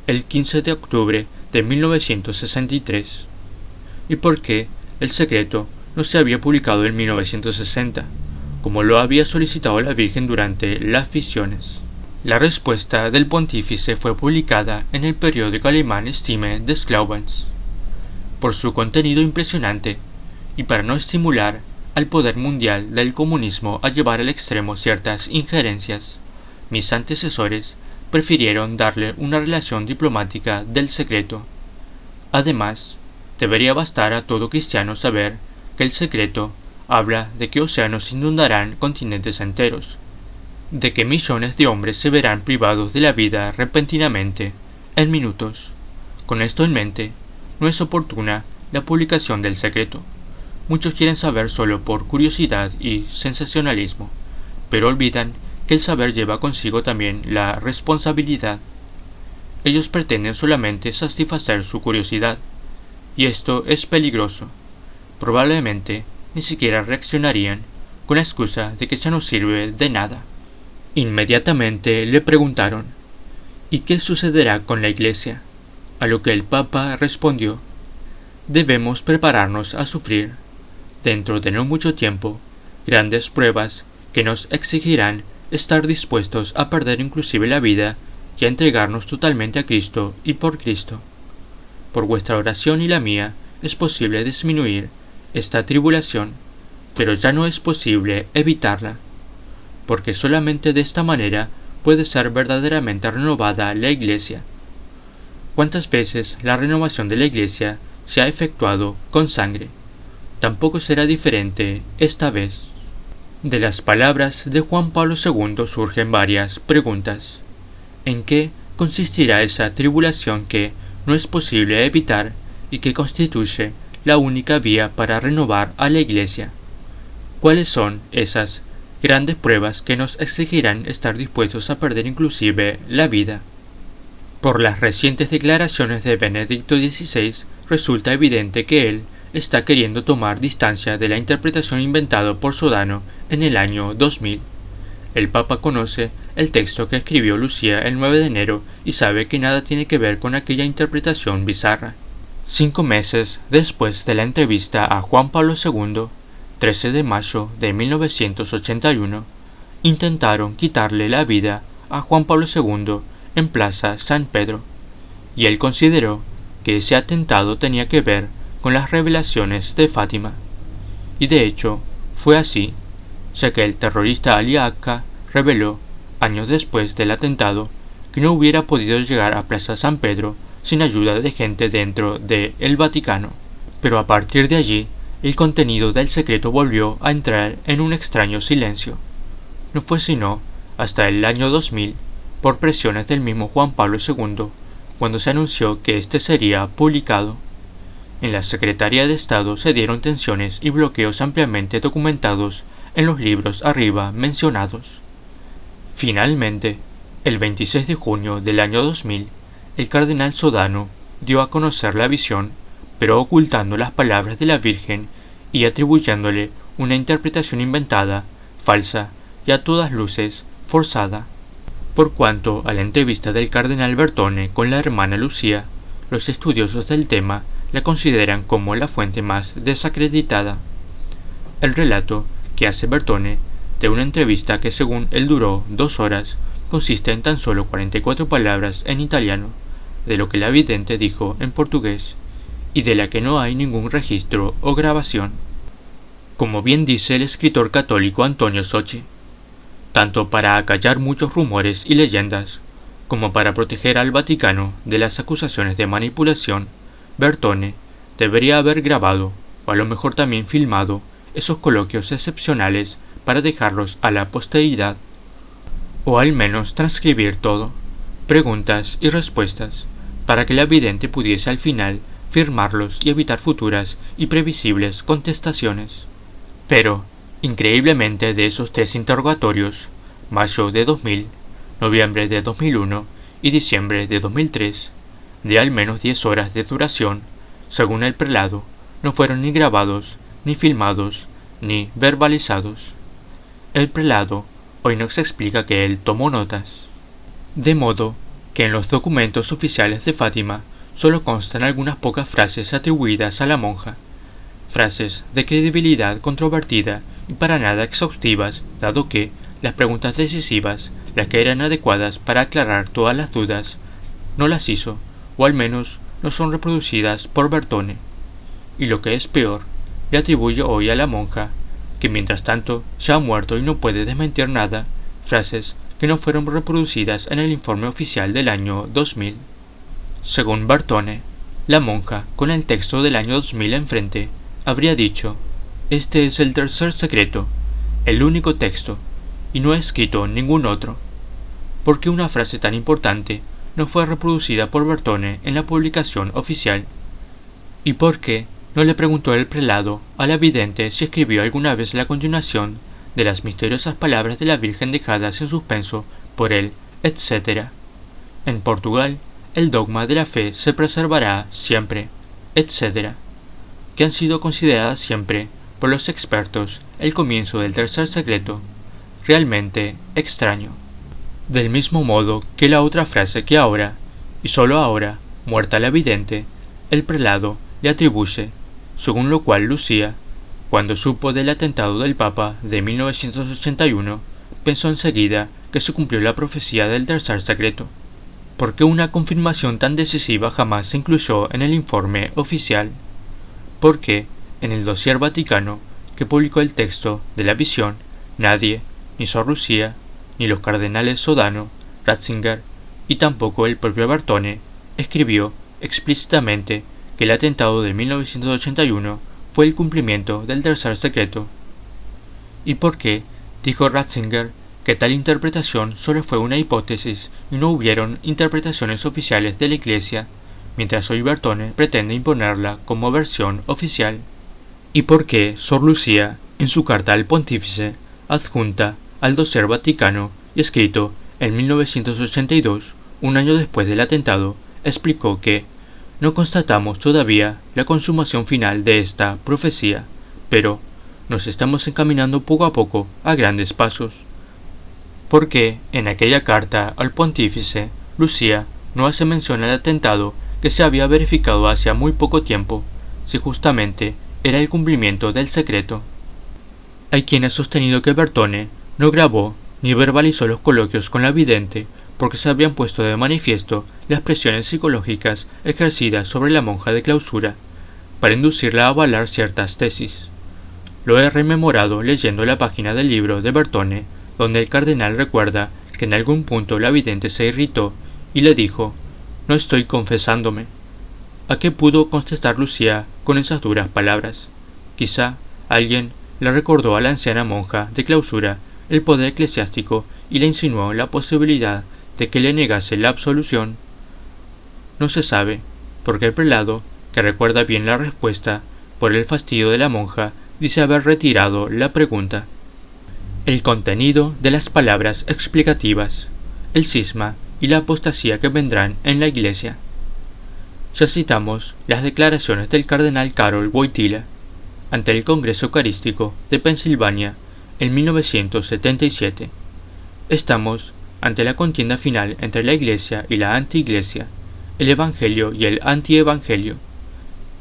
el 15 de octubre de 1963, y por qué el secreto no se había publicado en 1960, como lo había solicitado la Virgen durante las visiones. La respuesta del pontífice fue publicada en el periódico alemán Stimme des Glaubens. Por su contenido impresionante, y para no estimular al poder mundial del comunismo a llevar al extremo ciertas injerencias, mis antecesores prefirieron darle una relación diplomática del secreto. Además, debería bastar a todo cristiano saber que el secreto habla de que océanos inundarán continentes enteros, de que millones de hombres se verán privados de la vida repentinamente, en minutos. Con esto en mente, no es oportuna la publicación del secreto. Muchos quieren saber solo por curiosidad y sensacionalismo, pero olvidan que el saber lleva consigo también la responsabilidad. Ellos pretenden solamente satisfacer su curiosidad, y esto es peligroso. Probablemente ni siquiera reaccionarían con la excusa de que ya no sirve de nada. Inmediatamente le preguntaron, ¿y qué sucederá con la Iglesia? A lo que el Papa respondió, debemos prepararnos a sufrir, dentro de no mucho tiempo, grandes pruebas que nos exigirán estar dispuestos a perder inclusive la vida y a entregarnos totalmente a Cristo y por Cristo. Por vuestra oración y la mía es posible disminuir esta tribulación, pero ya no es posible evitarla, porque solamente de esta manera puede ser verdaderamente renovada la Iglesia. ¿Cuántas veces la renovación de la Iglesia se ha efectuado con sangre? Tampoco será diferente esta vez. De las palabras de Juan Pablo II surgen varias preguntas. ¿En qué consistirá esa tribulación que no es posible evitar y que constituye la única vía para renovar a la Iglesia? ¿Cuáles son esas grandes pruebas que nos exigirán estar dispuestos a perder inclusive la vida? Por las recientes declaraciones de Benedicto XVI resulta evidente que él está queriendo tomar distancia de la interpretación inventada por Sodano en el año 2000. El Papa conoce el texto que escribió Lucía el 9 de enero y sabe que nada tiene que ver con aquella interpretación bizarra. 5 meses después de la entrevista a Juan Pablo II, 13 de mayo de 1981, intentaron quitarle la vida a Juan Pablo II en Plaza San Pedro, y él consideró que ese atentado tenía que ver con las revelaciones de Fátima. Y de hecho, fue así, ya que el terrorista Ali Akka reveló, años después del atentado, que no hubiera podido llegar a Plaza San Pedro sin ayuda de gente dentro de el Vaticano. Pero a partir de allí, el contenido del secreto volvió a entrar en un extraño silencio. No fue sino hasta el año 2000, por presiones del mismo Juan Pablo II, cuando se anunció que este sería publicado. En la Secretaría de Estado se dieron tensiones y bloqueos ampliamente documentados en los libros arriba mencionados. Finalmente, el 26 de junio del año 2000, el cardenal Sodano dio a conocer la visión, pero ocultando las palabras de la Virgen y atribuyéndole una interpretación inventada, falsa y a todas luces forzada. Por cuanto a la entrevista del cardenal Bertone con la hermana Lucía, los estudiosos del tema la consideran como la fuente más desacreditada. El relato que hace Bertone de una entrevista que según él duró 2 horas consiste en tan solo 44 palabras en italiano, de lo que la vidente dijo en portugués y de la que no hay ningún registro o grabación. Como bien dice el escritor católico Antonio Socci, tanto para acallar muchos rumores y leyendas, como para proteger al Vaticano de las acusaciones de manipulación, Bertone debería haber grabado, o a lo mejor también filmado, esos coloquios excepcionales para dejarlos a la posteridad, o al menos transcribir todo, preguntas y respuestas, para que la vidente pudiese al final firmarlos y evitar futuras y previsibles contestaciones. Pero, increíblemente, de esos 3 interrogatorios, mayo de 2000, noviembre de 2001 y diciembre de 2003, de al menos 10 horas de duración, según el prelado, no fueron ni grabados, ni filmados, ni verbalizados. El prelado hoy nos explica que él tomó notas. De modo que en los documentos oficiales de Fátima solo constan algunas pocas frases atribuidas a la monja, frases de credibilidad controvertida y para nada exhaustivas, dado que las preguntas decisivas, las que eran adecuadas para aclarar todas las dudas, no las hizo, o al menos no son reproducidas por Bertone. Y lo que es peor, le atribuye hoy a la monja, que mientras tanto ya ha muerto y no puede desmentir nada, frases que no fueron reproducidas en el informe oficial del año 2000. Según Bertone, la monja, con el texto del año 2000 enfrente, habría dicho: "Este es el tercer secreto, el único texto, y no he escrito ningún otro". ¿Por qué una frase tan importante no fue reproducida por Bertone en la publicación oficial? ¿Y por qué no le preguntó el prelado a la vidente si escribió alguna vez la continuación de las misteriosas palabras de la Virgen dejadas en suspenso por él, etcétera? En Portugal, el dogma de la fe se preservará siempre, etcétera, que han sido consideradas siempre por los expertos el comienzo del tercer secreto, realmente extraño. Del mismo modo que la otra frase que ahora, y sólo ahora, muerta la vidente, el prelado le atribuye, según lo cual Lucía, cuando supo del atentado del Papa de 1981, pensó enseguida que se cumplió la profecía del tercer secreto. ¿Por qué una confirmación tan decisiva jamás se incluyó en el informe oficial? ¿Por qué, en el dossier vaticano que publicó el texto de la visión, nadie, ni Sor Lucía, ni los cardenales Sodano, Ratzinger y tampoco el propio Bertone, escribió explícitamente que el atentado de 1981 fue el cumplimiento del tercer secreto? ¿Y por qué dijo Ratzinger que tal interpretación solo fue una hipótesis y no hubieron interpretaciones oficiales de la Iglesia, mientras hoy Bertone pretende imponerla como versión oficial? ¿Y por qué Sor Lucía, en su carta al pontífice, adjunta al dossier vaticano y escrito en 1982, un año después del atentado, explicó que no constatamos todavía la consumación final de esta profecía, pero nos estamos encaminando poco a poco a grandes pasos? Porque en aquella carta al pontífice, Lucía no hace mención al atentado que se había verificado hacía muy poco tiempo, si justamente era el cumplimiento del secreto? Hay quien ha sostenido que Bertone no grabó ni verbalizó los coloquios con la vidente porque se habían puesto de manifiesto las presiones psicológicas ejercidas sobre la monja de clausura para inducirla a avalar ciertas tesis. Lo he rememorado leyendo la página del libro de Bertone, donde el cardenal recuerda que en algún punto la vidente se irritó y le dijo: "No estoy confesándome". ¿A qué pudo contestar Lucía con esas duras palabras? Quizá alguien le recordó a la anciana monja de clausura el poder eclesiástico y le insinuó la posibilidad de que le negase la absolución. No se sabe, porque el prelado, que recuerda bien la respuesta, por el fastidio de la monja, dice haber retirado la pregunta. El contenido de las palabras explicativas, el cisma y la apostasía que vendrán en la Iglesia. Ya citamos las declaraciones del cardenal Karol Wojtyła ante el Congreso Eucarístico de Pensilvania en 1977. Estamos ante la contienda final entre la Iglesia y la anti-Iglesia, el Evangelio y el anti-Evangelio.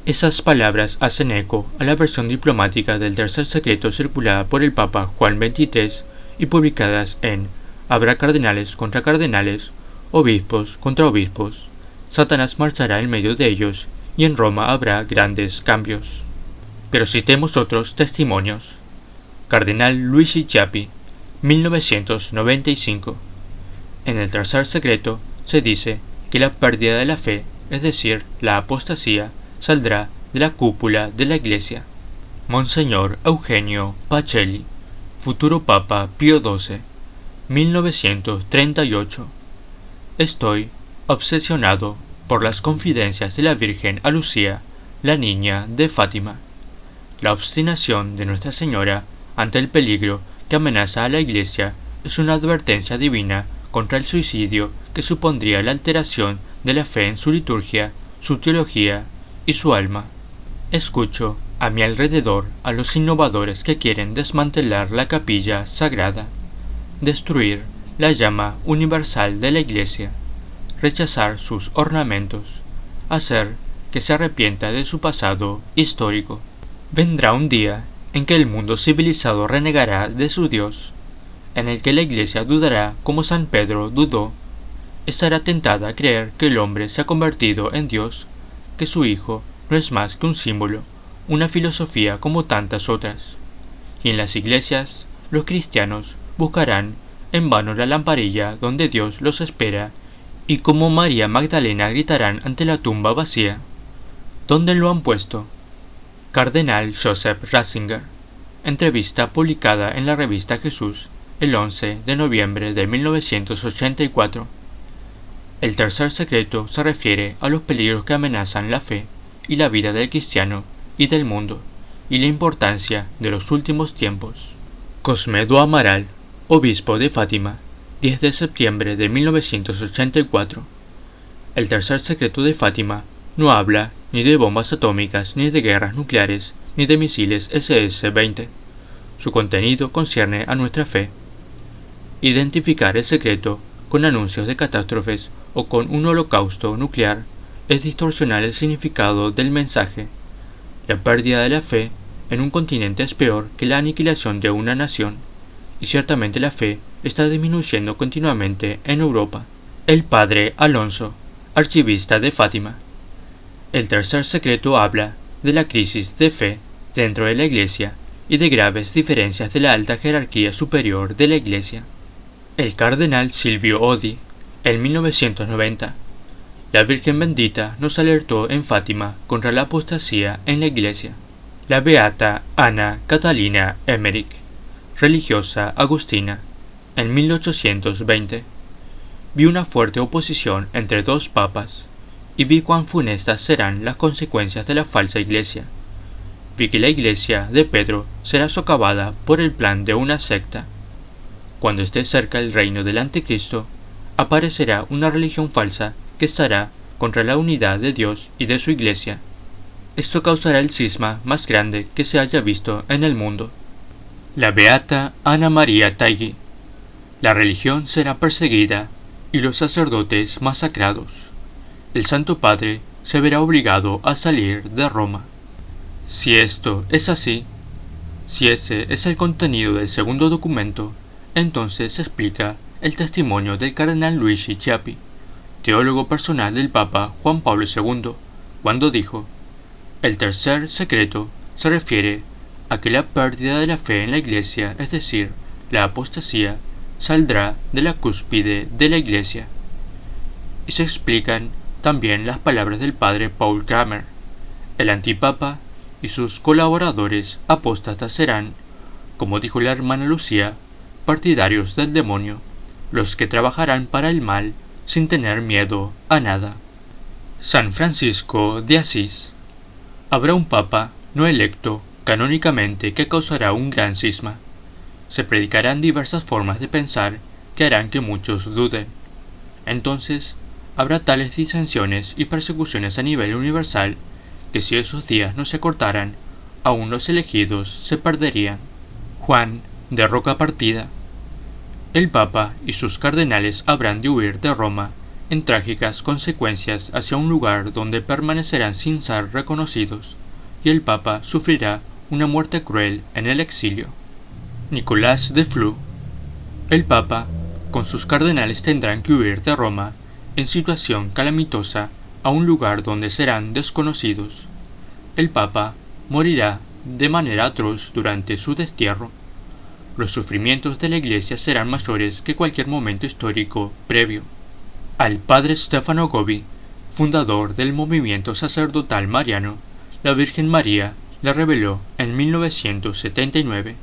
Esas palabras hacen eco a la versión diplomática del tercer secreto circulada por el Papa Juan XXIII y publicadas en Habrá cardenales contra cardenales, obispos contra obispos, Satanás marchará en medio de ellos, y en Roma habrá grandes cambios. Pero citemos otros testimonios. Cardenal Luigi Chiappi, 1995. En el tercer secreto se dice que la pérdida de la fe, es decir, la apostasía, saldrá de la cúpula de la Iglesia. Monseñor Eugenio Pacelli, futuro Papa Pío XII, 1938. Estoy obsesionado por las confidencias de la Virgen a Lucía, la niña de Fátima. La obstinación de Nuestra Señora ante el peligro que amenaza a la Iglesia es una advertencia divina contra el suicidio que supondría la alteración de la fe en su liturgia, su teología y su alma. Escucho a mi alrededor a los innovadores que quieren desmantelar la capilla sagrada, destruir la llama universal de la Iglesia, rechazar sus ornamentos, hacer que se arrepienta de su pasado histórico. Vendrá un día en que el mundo civilizado renegará de su Dios, en el que la Iglesia dudará como San Pedro dudó, estará tentada a creer que el hombre se ha convertido en Dios, que su Hijo no es más que un símbolo, una filosofía como tantas otras. Y en las iglesias, los cristianos buscarán en vano la lamparilla donde Dios los espera, y como María Magdalena gritarán ante la tumba vacía: ¿dónde lo han puesto? Cardenal Joseph Ratzinger. Entrevista publicada en la revista Jesús el 11 de noviembre de 1984. El tercer secreto se refiere a los peligros que amenazan la fe y la vida del cristiano y del mundo, y la importancia de los últimos tiempos. Cosmedo Amaral, obispo de Fátima, 10 de septiembre de 1984. El tercer secreto de Fátima no habla ni de bombas atómicas, ni de guerras nucleares, ni de misiles SS-20. Su contenido concierne a nuestra fe. Identificar el secreto con anuncios de catástrofes o con un holocausto nuclear es distorsionar el significado del mensaje. La pérdida de la fe en un continente es peor que la aniquilación de una nación, y ciertamente la fe está disminuyendo continuamente en Europa. El padre Alonso, archivista de Fátima. El tercer secreto habla de la crisis de fe dentro de la Iglesia y de graves diferencias de la alta jerarquía superior de la Iglesia. El cardenal Silvio Odi, en 1990. La Virgen Bendita nos alertó en Fátima contra la apostasía en la Iglesia. La beata Ana Catalina Emmerich, religiosa agustina, en 1820. Vi una fuerte oposición entre dos papas, y vi cuán funestas serán las consecuencias de la falsa Iglesia. Vi que la Iglesia de Pedro será socavada por el plan de una secta. Cuando esté cerca el reino del Anticristo, aparecerá una religión falsa que estará contra la unidad de Dios y de su Iglesia. Esto causará el cisma más grande que se haya visto en el mundo. La beata Ana María Taigi. La religión será perseguida y los sacerdotes masacrados. El Santo Padre se verá obligado a salir de Roma. Si esto es así, si ese es el contenido del segundo documento, entonces se explica el testimonio del cardenal Luigi Chiappi, teólogo personal del Papa Juan Pablo II, cuando dijo: el tercer secreto se refiere a que la pérdida de la fe en la Iglesia, es decir, la apostasía, saldrá de la cúspide de la Iglesia. Y se explican también las palabras del padre Paul Kramer: el antipapa y sus colaboradores apóstatas serán, como dijo la hermana Lucía, partidarios del demonio, los que trabajarán para el mal sin tener miedo a nada. San Francisco de Asís. Habrá un papa no electo canónicamente que causará un gran cisma. Se predicarán diversas formas de pensar que harán que muchos duden. Entonces habrá tales disensiones y persecuciones a nivel universal que si esos días no se cortaran, aún los elegidos se perderían. Juan de Roca Partida. El Papa y sus cardenales habrán de huir de Roma en trágicas consecuencias hacia un lugar donde permanecerán sin ser reconocidos, y el Papa sufrirá una muerte cruel en el exilio. Nicolás de Flue. El Papa con sus cardenales tendrán que huir de Roma en situación calamitosa a un lugar donde serán desconocidos. El Papa morirá de manera atroz durante su destierro. Los sufrimientos de la Iglesia serán mayores que cualquier momento histórico previo. Al padre Stefano Gobi, fundador del movimiento sacerdotal mariano, la Virgen María le reveló en 1979.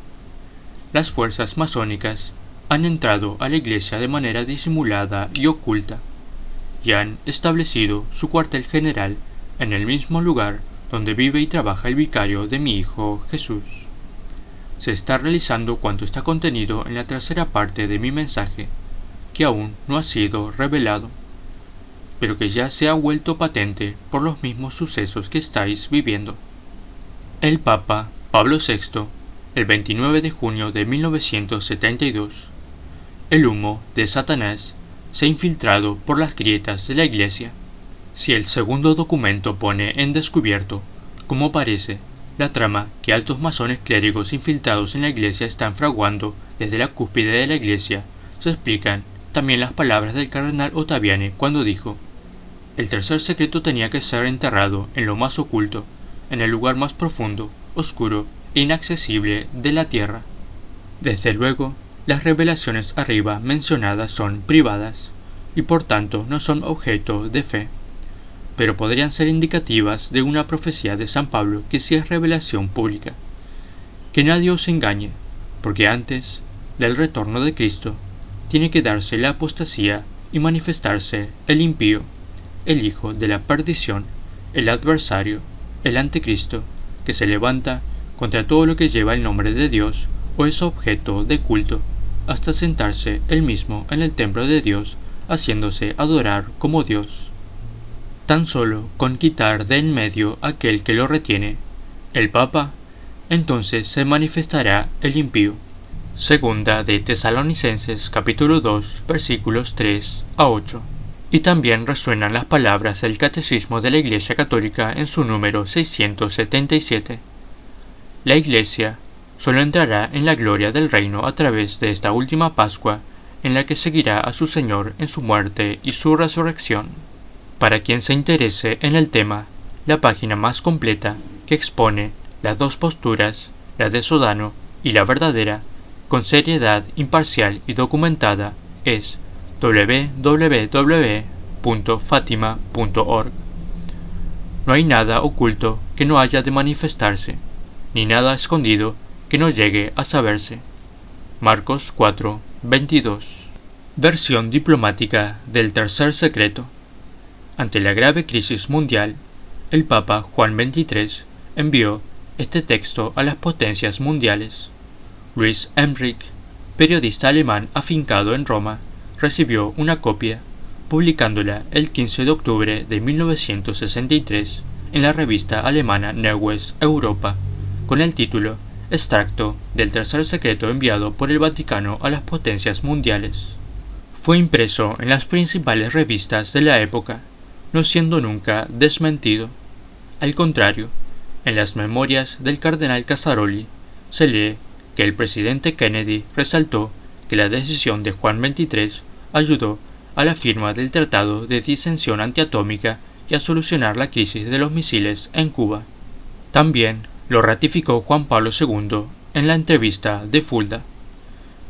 Las fuerzas masónicas han entrado a la Iglesia de manera disimulada y oculta, y han establecido su cuartel general en el mismo lugar donde vive y trabaja el vicario de mi Hijo Jesús. Se está realizando cuanto está contenido en la tercera parte de mi mensaje, que aún no ha sido revelado, pero que ya se ha vuelto patente por los mismos sucesos que estáis viviendo. El Papa Pablo VI, el 29 de junio de 1972, el humo de Satanás se ha infiltrado por las grietas de la Iglesia. Si el segundo documento pone en descubierto, como parece, la trama que altos masones clérigos infiltrados en la Iglesia están fraguando desde la cúspide de la Iglesia, se explican también las palabras del cardenal Ottaviani cuando dijo: el tercer secreto tenía que ser enterrado en lo más oculto, en el lugar más profundo, oscuro e inaccesible de la tierra. Desde luego, las revelaciones arriba mencionadas son privadas y por tanto no son objeto de fe, pero podrían ser indicativas de una profecía de San Pablo que sí es revelación pública. Que nadie os engañe, porque antes del retorno de Cristo tiene que darse la apostasía y manifestarse el impío, el hijo de la perdición, el adversario, el anticristo, que se levanta contra todo lo que lleva el nombre de Dios o es objeto de culto, hasta sentarse él mismo en el templo de Dios, haciéndose adorar como Dios. Tan solo con quitar de en medio aquel que lo retiene, el Papa, entonces se manifestará el impío. Segunda de Tesalonicenses capítulo 2 versículos 3 a 8. Y también resuenan las palabras del Catecismo de la Iglesia Católica en su número 677. La Iglesia solo entrará en la gloria del reino a través de esta última Pascua, en la que seguirá a su Señor en su muerte y su resurrección. Para quien se interese en el tema, la página más completa que expone las dos posturas, la de Sodano y la verdadera, con seriedad imparcial y documentada, es www.fatima.org. No hay nada oculto que no haya de manifestarse, ni nada escondido que no llegue a saberse. Marcos 4:22. Versión diplomática del tercer secreto. Ante la grave crisis mundial, el Papa Juan XXIII envió este texto a las potencias mundiales. Luis Emmerich, periodista alemán afincado en Roma, recibió una copia, publicándola el 15 de octubre de 1963 en la revista alemana Neues Europa, con el título Extracto del tercer secreto enviado por el Vaticano a las potencias mundiales. Fue impreso en las principales revistas de la época, no siendo nunca desmentido. Al contrario, en las memorias del cardenal Casaroli se lee que el presidente Kennedy resaltó que la decisión de Juan XXIII ayudó a la firma del Tratado de Disensión Antiatómica y a solucionar la crisis de los misiles en Cuba. También lo ratificó Juan Pablo II en la entrevista de Fulda.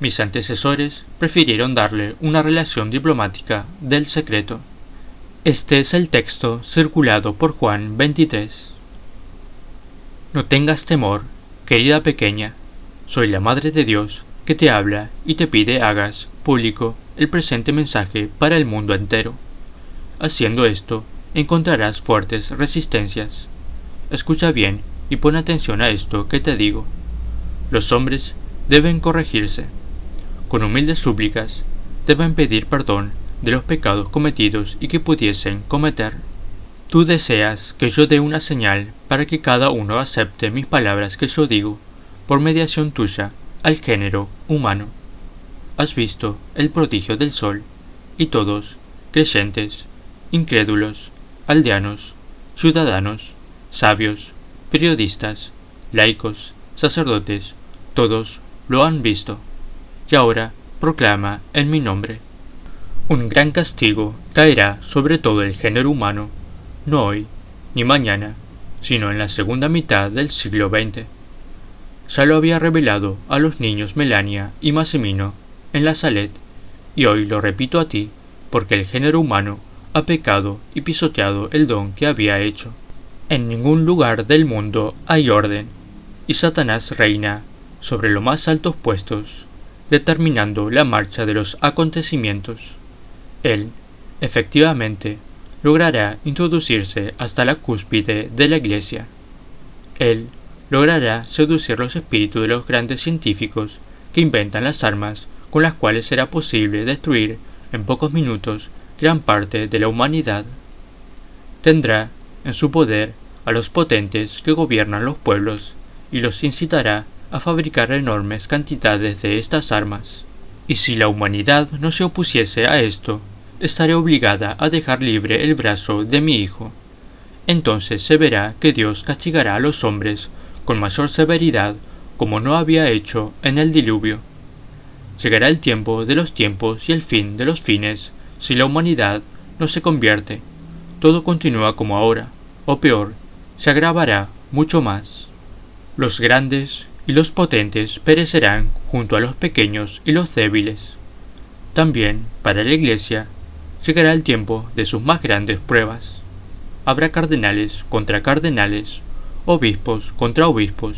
Mis antecesores prefirieron darle una relación diplomática del secreto. Este es el texto circulado por Juan XXIII. No tengas temor, querida pequeña, soy la Madre de Dios que te habla y te pide hagas público el presente mensaje para el mundo entero. Haciendo esto, encontrarás fuertes resistencias. Escucha bien y pon atención a esto que te digo. Los hombres deben corregirse. Con humildes súplicas, deben pedir perdón de los pecados cometidos y que pudiesen cometer. Tú deseas que yo dé una señal para que cada uno acepte mis palabras que yo digo, por mediación tuya, al género humano. Has visto el prodigio del sol, y todos, creyentes, incrédulos, aldeanos, ciudadanos, sabios, periodistas, laicos, sacerdotes, todos lo han visto, y ahora proclama en mi nombre. Un gran castigo caerá sobre todo el género humano, no hoy, ni mañana, sino en la segunda mitad del siglo XX. Ya lo había revelado a los niños Melania y Massimino en la Salet, y hoy lo repito a ti, porque el género humano ha pecado y pisoteado el don que había hecho. En ningún lugar del mundo hay orden, y Satanás reina sobre los más altos puestos, determinando la marcha de los acontecimientos. Él, efectivamente, logrará introducirse hasta la cúspide de la Iglesia. Él logrará seducir los espíritus de los grandes científicos que inventan las armas con las cuales será posible destruir en pocos minutos gran parte de la humanidad. Tendrá en su poder a los potentes que gobiernan los pueblos y los incitará a fabricar enormes cantidades de estas armas. Y si la humanidad no se opusiese a esto, estaré obligada a dejar libre el brazo de mi hijo. Entonces se verá que Dios castigará a los hombres con mayor severidad como no había hecho en el diluvio. Llegará el tiempo de los tiempos y el fin de los fines si la humanidad no se convierte. Todo continúa como ahora, o peor, se agravará mucho más. Los grandes y los potentes perecerán junto a los pequeños y los débiles. También, para la Iglesia, llegará el tiempo de sus más grandes pruebas. Habrá cardenales contra cardenales, obispos contra obispos.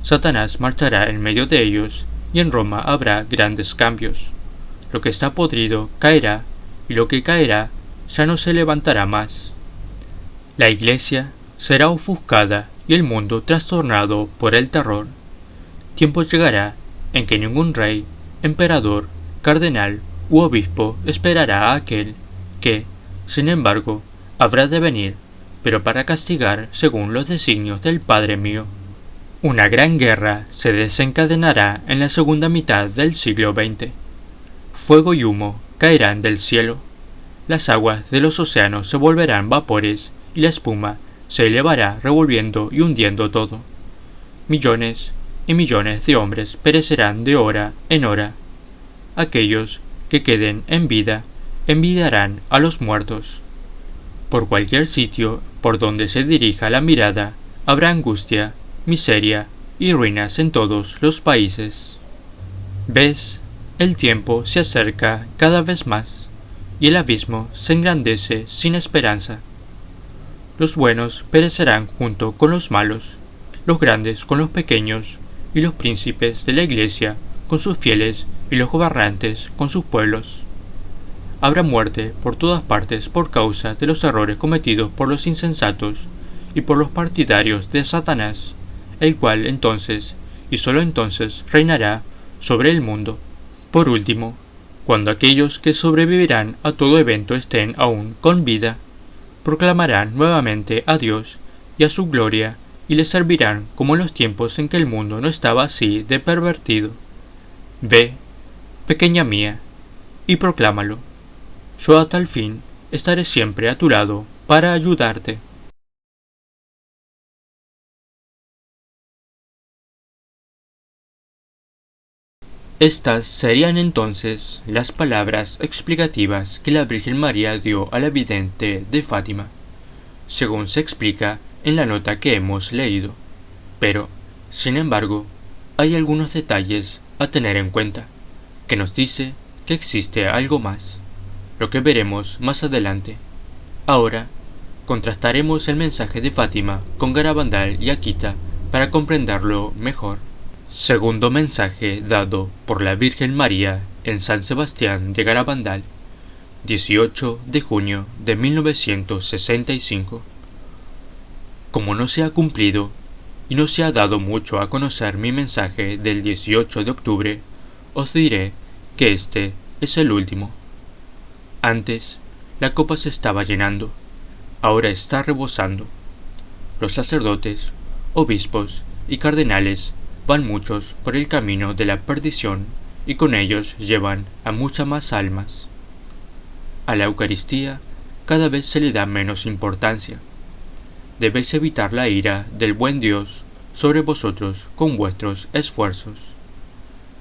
Satanás marchará en medio de ellos y en Roma habrá grandes cambios. Lo que está podrido caerá y lo que caerá ya no se levantará más. La Iglesia será ofuscada y el mundo trastornado por el terror. Tiempo llegará en que ningún rey, emperador, cardenal u obispo esperará a aquel que, sin embargo, habrá de venir, pero para castigar según los designios del Padre mío. Una gran guerra se desencadenará en la segunda mitad del siglo XX. Fuego y humo caerán del cielo. Las aguas de los océanos se volverán vapores y la espuma se elevará revolviendo y hundiendo todo. Millones y millones de hombres perecerán de hora en hora. Aquellos que queden en vida envidiarán a los muertos. Por cualquier sitio por donde se dirija la mirada habrá angustia, miseria y ruinas en todos los países. ¿Ves? El tiempo se acerca cada vez más y el abismo se engrandece sin esperanza. Los buenos perecerán junto con los malos, los grandes con los pequeños y los príncipes de la Iglesia con sus fieles y los gobernantes con sus pueblos. Habrá muerte por todas partes por causa de los errores cometidos por los insensatos y por los partidarios de Satanás, el cual entonces, y sólo entonces, reinará sobre el mundo. Por último, cuando aquellos que sobrevivirán a todo evento estén aún con vida, proclamarán nuevamente a Dios y a su gloria y le servirán como en los tiempos en que el mundo no estaba así de pervertido. Ve, pequeña mía, y proclámalo. Yo a tal fin estaré siempre a tu lado para ayudarte. Estas serían entonces las palabras explicativas que la Virgen María dio a la vidente de Fátima, según se explica en la nota que hemos leído. Pero, sin embargo, hay algunos detalles a tener en cuenta, que nos dice que existe algo más, lo que veremos más adelante. Ahora, contrastaremos el mensaje de Fátima con Garabandal y Akita para comprenderlo mejor. Segundo mensaje dado por la Virgen María en San Sebastián de Garabandal, 18 de junio de 1965. Como no se ha cumplido y no se ha dado mucho a conocer mi mensaje del 18 de octubre, os diré que este es el último. Antes, la copa se estaba llenando, ahora está rebosando. Los sacerdotes, obispos y cardenales van muchos por el camino de la perdición y con ellos llevan a muchas más almas. A la Eucaristía cada vez se le da menos importancia. Debéis evitar la ira del buen Dios sobre vosotros con vuestros esfuerzos.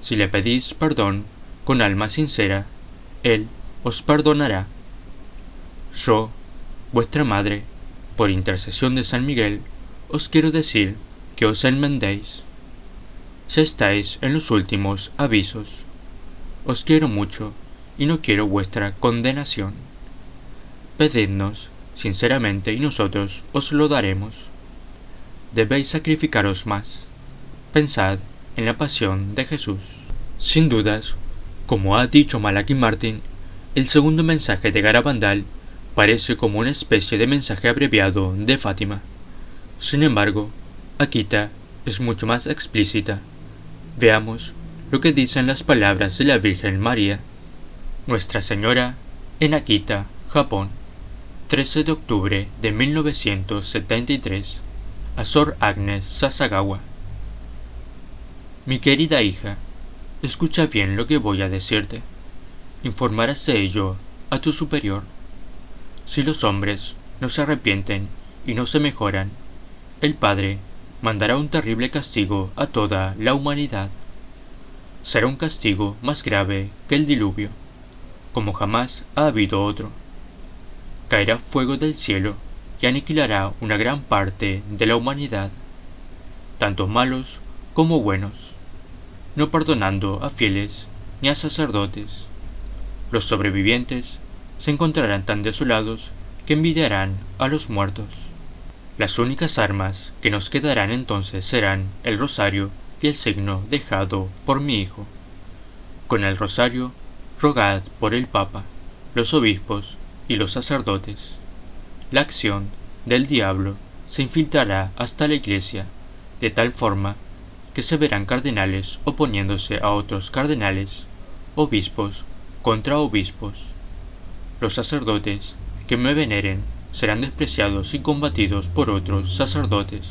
Si le pedís perdón con alma sincera, Él os perdonará. Yo, vuestra madre, por intercesión de San Miguel, os quiero decir que os enmendéis. Ya estáis en los últimos avisos. Os quiero mucho y no quiero vuestra condenación. Pedidnos sinceramente y nosotros os lo daremos. Debéis sacrificaros más. Pensad en la pasión de Jesús. Sin dudas, como ha dicho Malachi Martin, el segundo mensaje de Garabandal parece como una especie de mensaje abreviado de Fátima. Sin embargo, Akita es mucho más explícita. Veamos lo que dicen las palabras de la Virgen María. Nuestra Señora, en Akita, Japón, 13 de octubre de 1973, a Sor Agnes Sasagawa. Mi querida hija, escucha bien lo que voy a decirte. Informarás de ello a tu superior. Si los hombres no se arrepienten y no se mejoran, el Padre mandará un terrible castigo a toda la humanidad. Será un castigo más grave que el diluvio, como jamás ha habido otro. Caerá fuego del cielo y aniquilará una gran parte de la humanidad, tanto malos como buenos, no perdonando a fieles ni a sacerdotes. Los sobrevivientes se encontrarán tan desolados que envidiarán a los muertos. Las únicas armas que nos quedarán entonces serán el rosario y el signo dejado por mi hijo. Con el rosario, rogad por el Papa, los obispos y los sacerdotes. La acción del diablo se infiltrará hasta la Iglesia, de tal forma que se verán cardenales oponiéndose a otros cardenales, obispos contra obispos. Los sacerdotes que me veneren serán despreciados y combatidos por otros sacerdotes.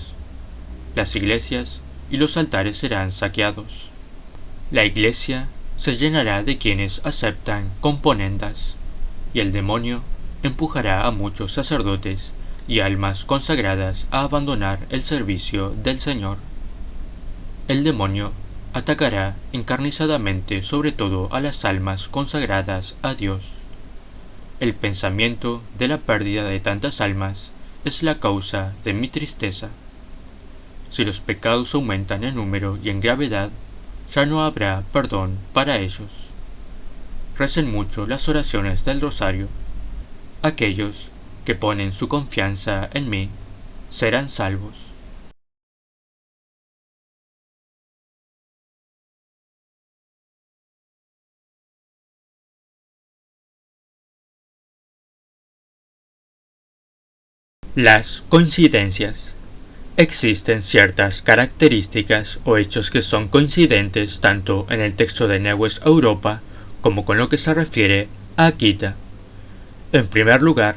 Las iglesias y los altares serán saqueados. La iglesia se llenará de quienes aceptan componendas, y el demonio empujará a muchos sacerdotes y almas consagradas a abandonar el servicio del Señor. El demonio atacará encarnizadamente sobre todo a las almas consagradas a Dios. El pensamiento de la pérdida de tantas almas es la causa de mi tristeza. Si los pecados aumentan en número y en gravedad, ya no habrá perdón para ellos. Recen mucho las oraciones del rosario. Aquellos que ponen su confianza en mí serán salvos. Las coincidencias. Existen ciertas características o hechos que son coincidentes tanto en el texto de Newes Europa como con lo que se refiere a Akita. En primer lugar,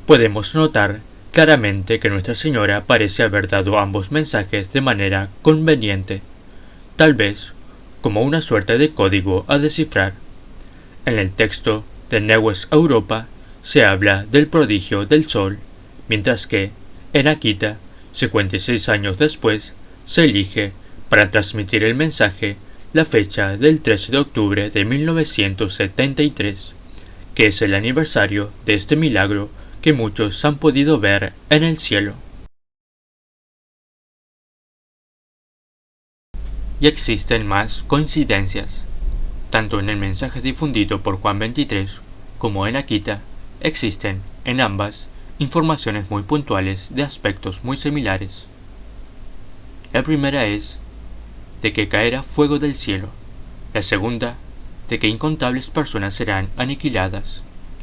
podemos notar claramente que Nuestra Señora parece haber dado ambos mensajes de manera conveniente, tal vez como una suerte de código a descifrar. En el texto de Newes Europa se habla del prodigio del sol, mientras que, en Akita, 56 años después, se elige, para transmitir el mensaje, la fecha del 13 de octubre de 1973, que es el aniversario de este milagro que muchos han podido ver en el cielo. Y existen más coincidencias. Tanto en el mensaje difundido por Juan XXIII como en Akita, existen, en ambas, informaciones muy puntuales de aspectos muy similares. La primera es de que caerá fuego del cielo, la segunda de que incontables personas serán aniquiladas,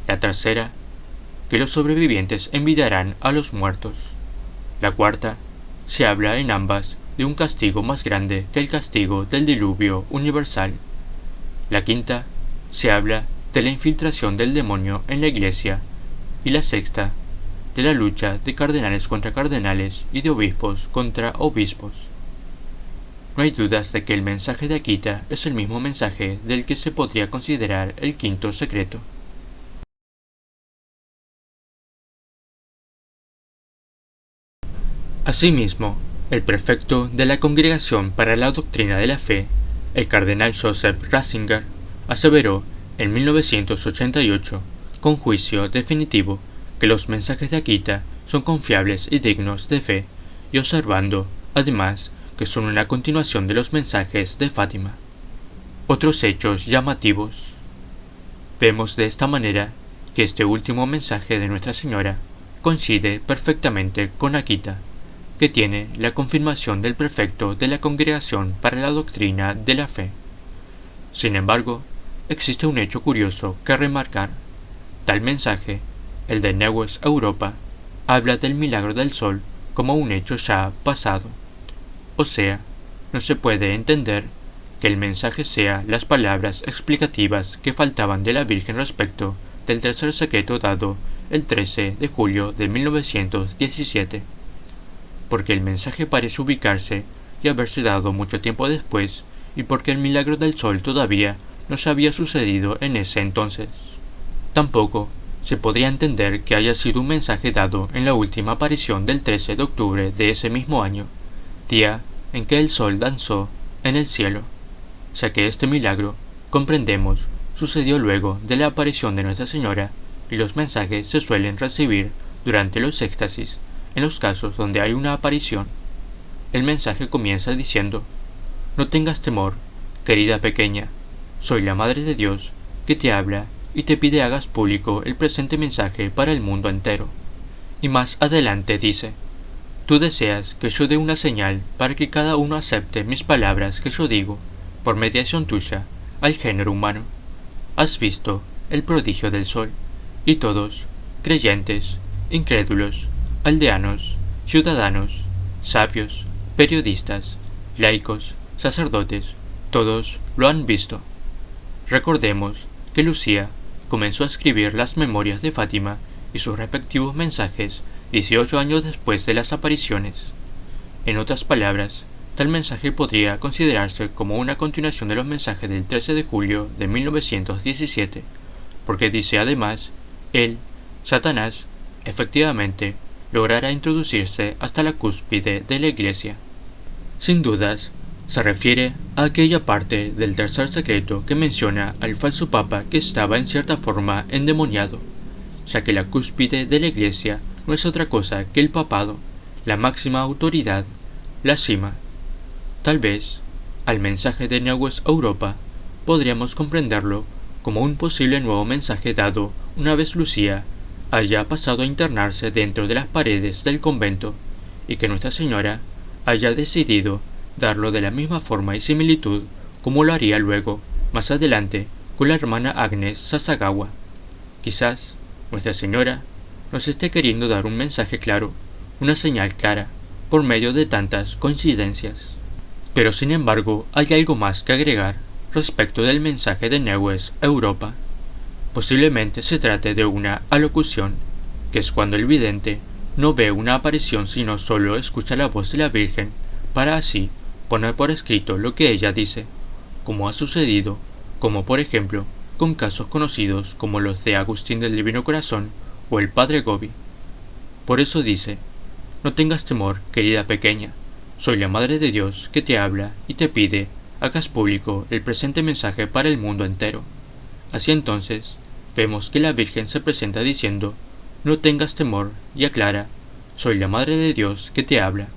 la tercera que los sobrevivientes envidiarán a los muertos, la cuarta se habla en ambas de un castigo más grande que el castigo del diluvio universal, la quinta se habla de la infiltración del demonio en la iglesia y la sexta de la lucha de cardenales contra cardenales y de obispos contra obispos. No hay dudas de que el mensaje de Akita es el mismo mensaje del que se podría considerar el quinto secreto. Asimismo, el prefecto de la Congregación para la Doctrina de la Fe, el cardenal Joseph Ratzinger, aseveró en 1988, con juicio definitivo, que los mensajes de Akita son confiables y dignos de fe, y observando, además, que son una continuación de los mensajes de Fátima. Otros hechos llamativos. Vemos de esta manera que este último mensaje de Nuestra Señora coincide perfectamente con Akita, que tiene la confirmación del prefecto de la Congregación para la Doctrina de la Fe. Sin embargo, existe un hecho curioso que remarcar. Tal mensaje, el de Newes Europa, habla del milagro del sol como un hecho ya pasado. O sea, no se puede entender que el mensaje sea las palabras explicativas que faltaban de la Virgen respecto del tercer secreto dado el 13 de julio de 1917, porque el mensaje parece ubicarse y haberse dado mucho tiempo después, y porque el milagro del sol todavía no se había sucedido en ese entonces. Tampoco se podría entender que haya sido un mensaje dado en la última aparición del 13 de octubre de ese mismo año, día en que el sol danzó en el cielo, ya que este milagro, comprendemos, sucedió luego de la aparición de Nuestra Señora, y los mensajes se suelen recibir durante los éxtasis, en los casos donde hay una aparición. El mensaje comienza diciendo: no tengas temor, querida pequeña, soy la Madre de Dios que te habla y te pide hagas público el presente mensaje para el mundo entero. Y más adelante dice: tú deseas que yo dé una señal para que cada uno acepte mis palabras que yo digo, por mediación tuya, al género humano. Has visto el prodigio del sol, y todos, creyentes, incrédulos, aldeanos, ciudadanos, sabios, periodistas, laicos, sacerdotes, todos lo han visto. Recordemos que Lucía comenzó a escribir las memorias de Fátima y sus respectivos mensajes 18 años después de las apariciones. En otras palabras, tal mensaje podría considerarse como una continuación de los mensajes del 13 de julio de 1917, porque dice además, él, Satanás, efectivamente, logrará introducirse hasta la cúspide de la Iglesia. Sin dudas, se refiere a aquella parte del tercer secreto que menciona al falso papa que estaba en cierta forma endemoniado, ya que la cúspide de la Iglesia no es otra cosa que el papado, la máxima autoridad, la cima. Tal vez, al mensaje de Newes Europa, podríamos comprenderlo como un posible nuevo mensaje dado una vez Lucía haya pasado a internarse dentro de las paredes del convento, y que Nuestra Señora haya decidido darlo de la misma forma y similitud como lo haría luego, más adelante, con la hermana Agnes Sasagawa. Quizás Nuestra Señora nos esté queriendo dar un mensaje claro, una señal clara, por medio de tantas coincidencias. Pero sin embargo hay algo más que agregar respecto del mensaje de Newes Europa. Posiblemente se trate de una alocución, que es cuando el vidente no ve una aparición sino solo escucha la voz de la Virgen, para así poner por escrito lo que ella dice, como ha sucedido, como por ejemplo, con casos conocidos como los de Agustín del Divino Corazón o el Padre Gobi. Por eso dice: no tengas temor, querida pequeña, soy la Madre de Dios que te habla y te pide hagas público el presente mensaje para el mundo entero. Así entonces, vemos que la Virgen se presenta diciendo: no tengas temor, y aclara: soy la Madre de Dios que te habla.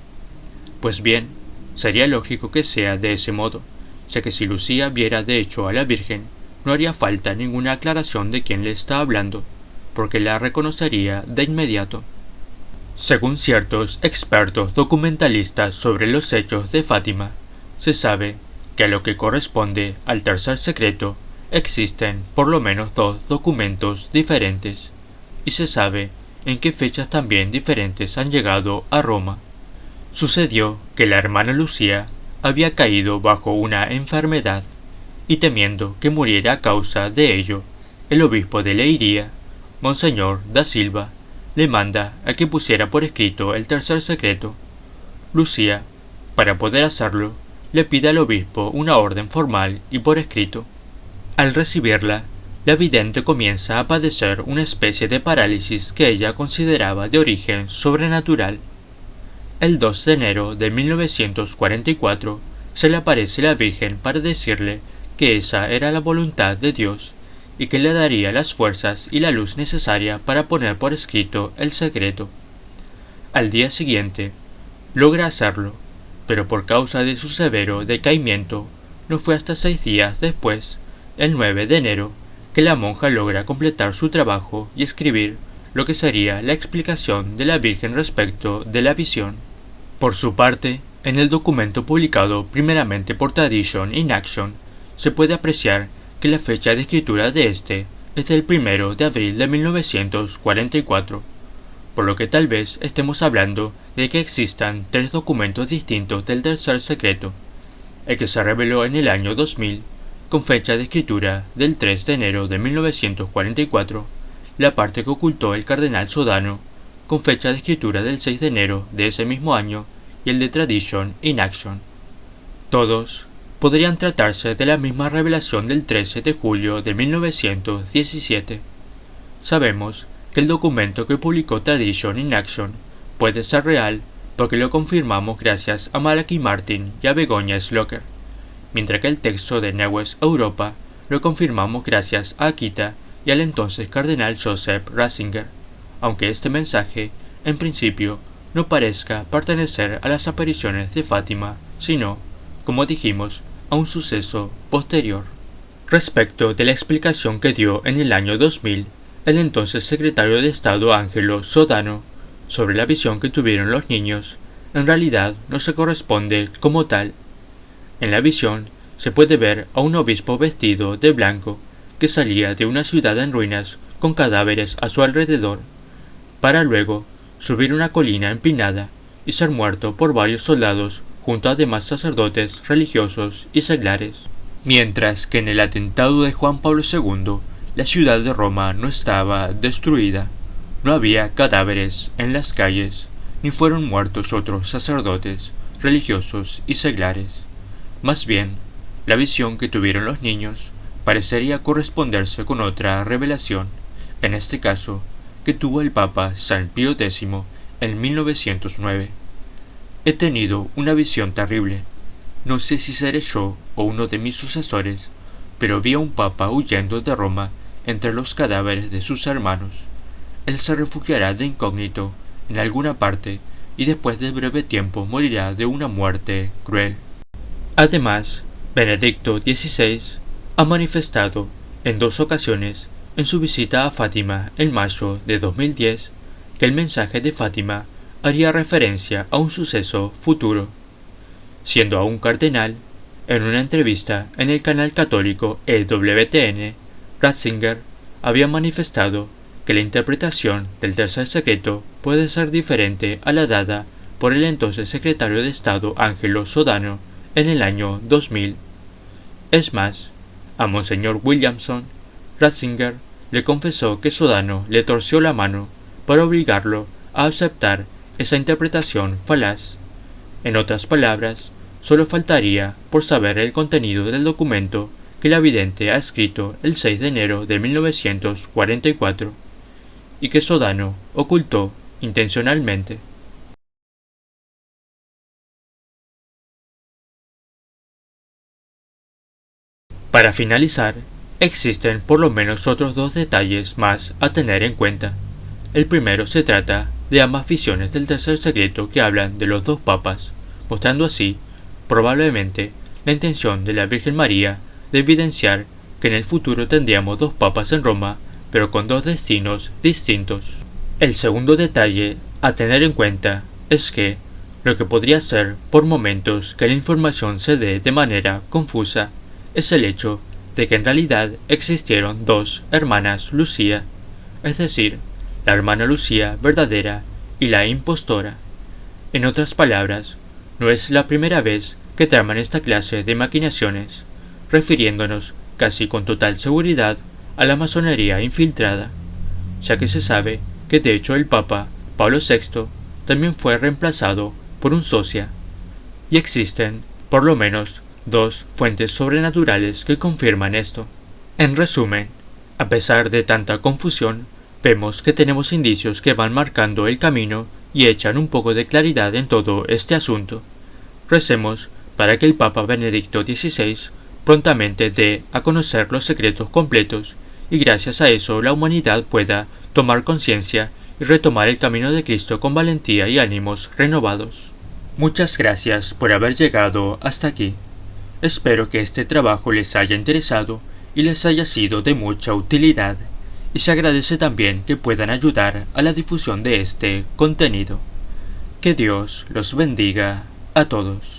Pues bien, sería lógico que sea de ese modo, ya que si Lucía viera de hecho a la Virgen, no haría falta ninguna aclaración de quién le está hablando, porque la reconocería de inmediato. Según ciertos expertos documentalistas sobre los hechos de Fátima, se sabe que a lo que corresponde al tercer secreto existen por lo menos 2 documentos diferentes, y se sabe en qué fechas también diferentes han llegado a Roma. Sucedió que la hermana Lucía había caído bajo una enfermedad, y temiendo que muriera a causa de ello, el obispo de Leiria, Monseñor da Silva, le manda a que pusiera por escrito el tercer secreto. Lucía, para poder hacerlo, le pide al obispo una orden formal y por escrito. Al recibirla, la vidente comienza a padecer una especie de parálisis que ella consideraba de origen sobrenatural. El 2 de enero de 1944 se le aparece la Virgen para decirle que esa era la voluntad de Dios y que le daría las fuerzas y la luz necesaria para poner por escrito el secreto. Al día siguiente, logra hacerlo, pero por causa de su severo decaimiento, no fue hasta 6 días después, el 9 de enero, que la monja logra completar su trabajo y escribir lo que sería la explicación de la Virgen respecto de la visión. Por su parte, en el documento publicado primeramente por Tradition in Action, se puede apreciar que la fecha de escritura de este es del 1 de abril de 1944, por lo que tal vez estemos hablando de que existan 3 documentos distintos del tercer secreto, el que se reveló en el año 2000, con fecha de escritura del 3 de enero de 1944, la parte que ocultó el cardenal Sodano, con fecha de escritura del 6 de enero de ese mismo año, y el de Tradition in Action. Todos podrían tratarse de la misma revelación del 13 de julio de 1917. Sabemos que el documento que publicó Tradition in Action puede ser real porque lo confirmamos gracias a Malachi Martin y a Begoña Slocker, mientras que el texto de Neues Europa lo confirmamos gracias a Akita y al entonces cardenal Joseph Ratzinger, aunque este mensaje, en principio, no parezca pertenecer a las apariciones de Fátima, sino, como dijimos, a un suceso posterior. Respecto de la explicación que dio en el año 2000 el entonces secretario de Estado Angelo Sodano sobre la visión que tuvieron los niños, en realidad no se corresponde como tal. En la visión se puede ver a un obispo vestido de blanco que salía de una ciudad en ruinas con cadáveres a su alrededor, para luego subir una colina empinada y ser muerto por varios soldados junto a demás sacerdotes religiosos y seglares. Mientras que en el atentado de Juan Pablo II, la ciudad de Roma no estaba destruida, no había cadáveres en las calles, ni fueron muertos otros sacerdotes, religiosos y seglares. Más bien, la visión que tuvieron los niños parecería corresponderse con otra revelación, en este caso, que tuvo el Papa San Pío X en 1909. He tenido una visión terrible. No sé si seré yo o uno de mis sucesores, pero vi a un papa huyendo de Roma entre los cadáveres de sus hermanos. Él se refugiará de incógnito en alguna parte y después de breve tiempo morirá de una muerte cruel. Además, Benedicto XVI ha manifestado en 2 ocasiones en su visita a Fátima en mayo de 2010 que el mensaje de Fátima haría referencia a un suceso futuro. Siendo aún cardenal, en una entrevista en el canal católico EWTN, Ratzinger había manifestado que la interpretación del tercer secreto puede ser diferente a la dada por el entonces secretario de Estado Angelo Sodano en el año 2000. Es más, a Monseñor Williamson, Ratzinger le confesó que Sodano le torció la mano para obligarlo a aceptar esa interpretación falaz. En otras palabras, solo faltaría por saber el contenido del documento que la vidente ha escrito el 6 de enero de 1944 y que Sodano ocultó intencionalmente. Para finalizar, existen por lo menos otros 2 detalles más a tener en cuenta. El primero se trata de ambas visiones del tercer secreto que hablan de los 2 papas, mostrando así, probablemente, la intención de la Virgen María de evidenciar que en el futuro tendríamos 2 papas en Roma, pero con 2 destinos distintos. El segundo detalle a tener en cuenta es que, lo que podría ser por momentos que la información se dé de manera confusa, es el hecho de que en realidad existieron 2 hermanas Lucía, es decir, la hermana Lucía verdadera y la impostora. En otras palabras, no es la primera vez que traman esta clase de maquinaciones, refiriéndonos casi con total seguridad a la masonería infiltrada, ya que se sabe que de hecho el Papa Pablo VI también fue reemplazado por un socia, y existen, por lo menos, 2 fuentes sobrenaturales que confirman esto. En resumen, a pesar de tanta confusión, vemos que tenemos indicios que van marcando el camino y echan un poco de claridad en todo este asunto. Recemos para que el Papa Benedicto XVI prontamente dé a conocer los secretos completos y gracias a eso la humanidad pueda tomar conciencia y retomar el camino de Cristo con valentía y ánimos renovados. Muchas gracias por haber llegado hasta aquí. Espero que este trabajo les haya interesado y les haya sido de mucha utilidad, y se agradece también que puedan ayudar a la difusión de este contenido. Que Dios los bendiga a todos.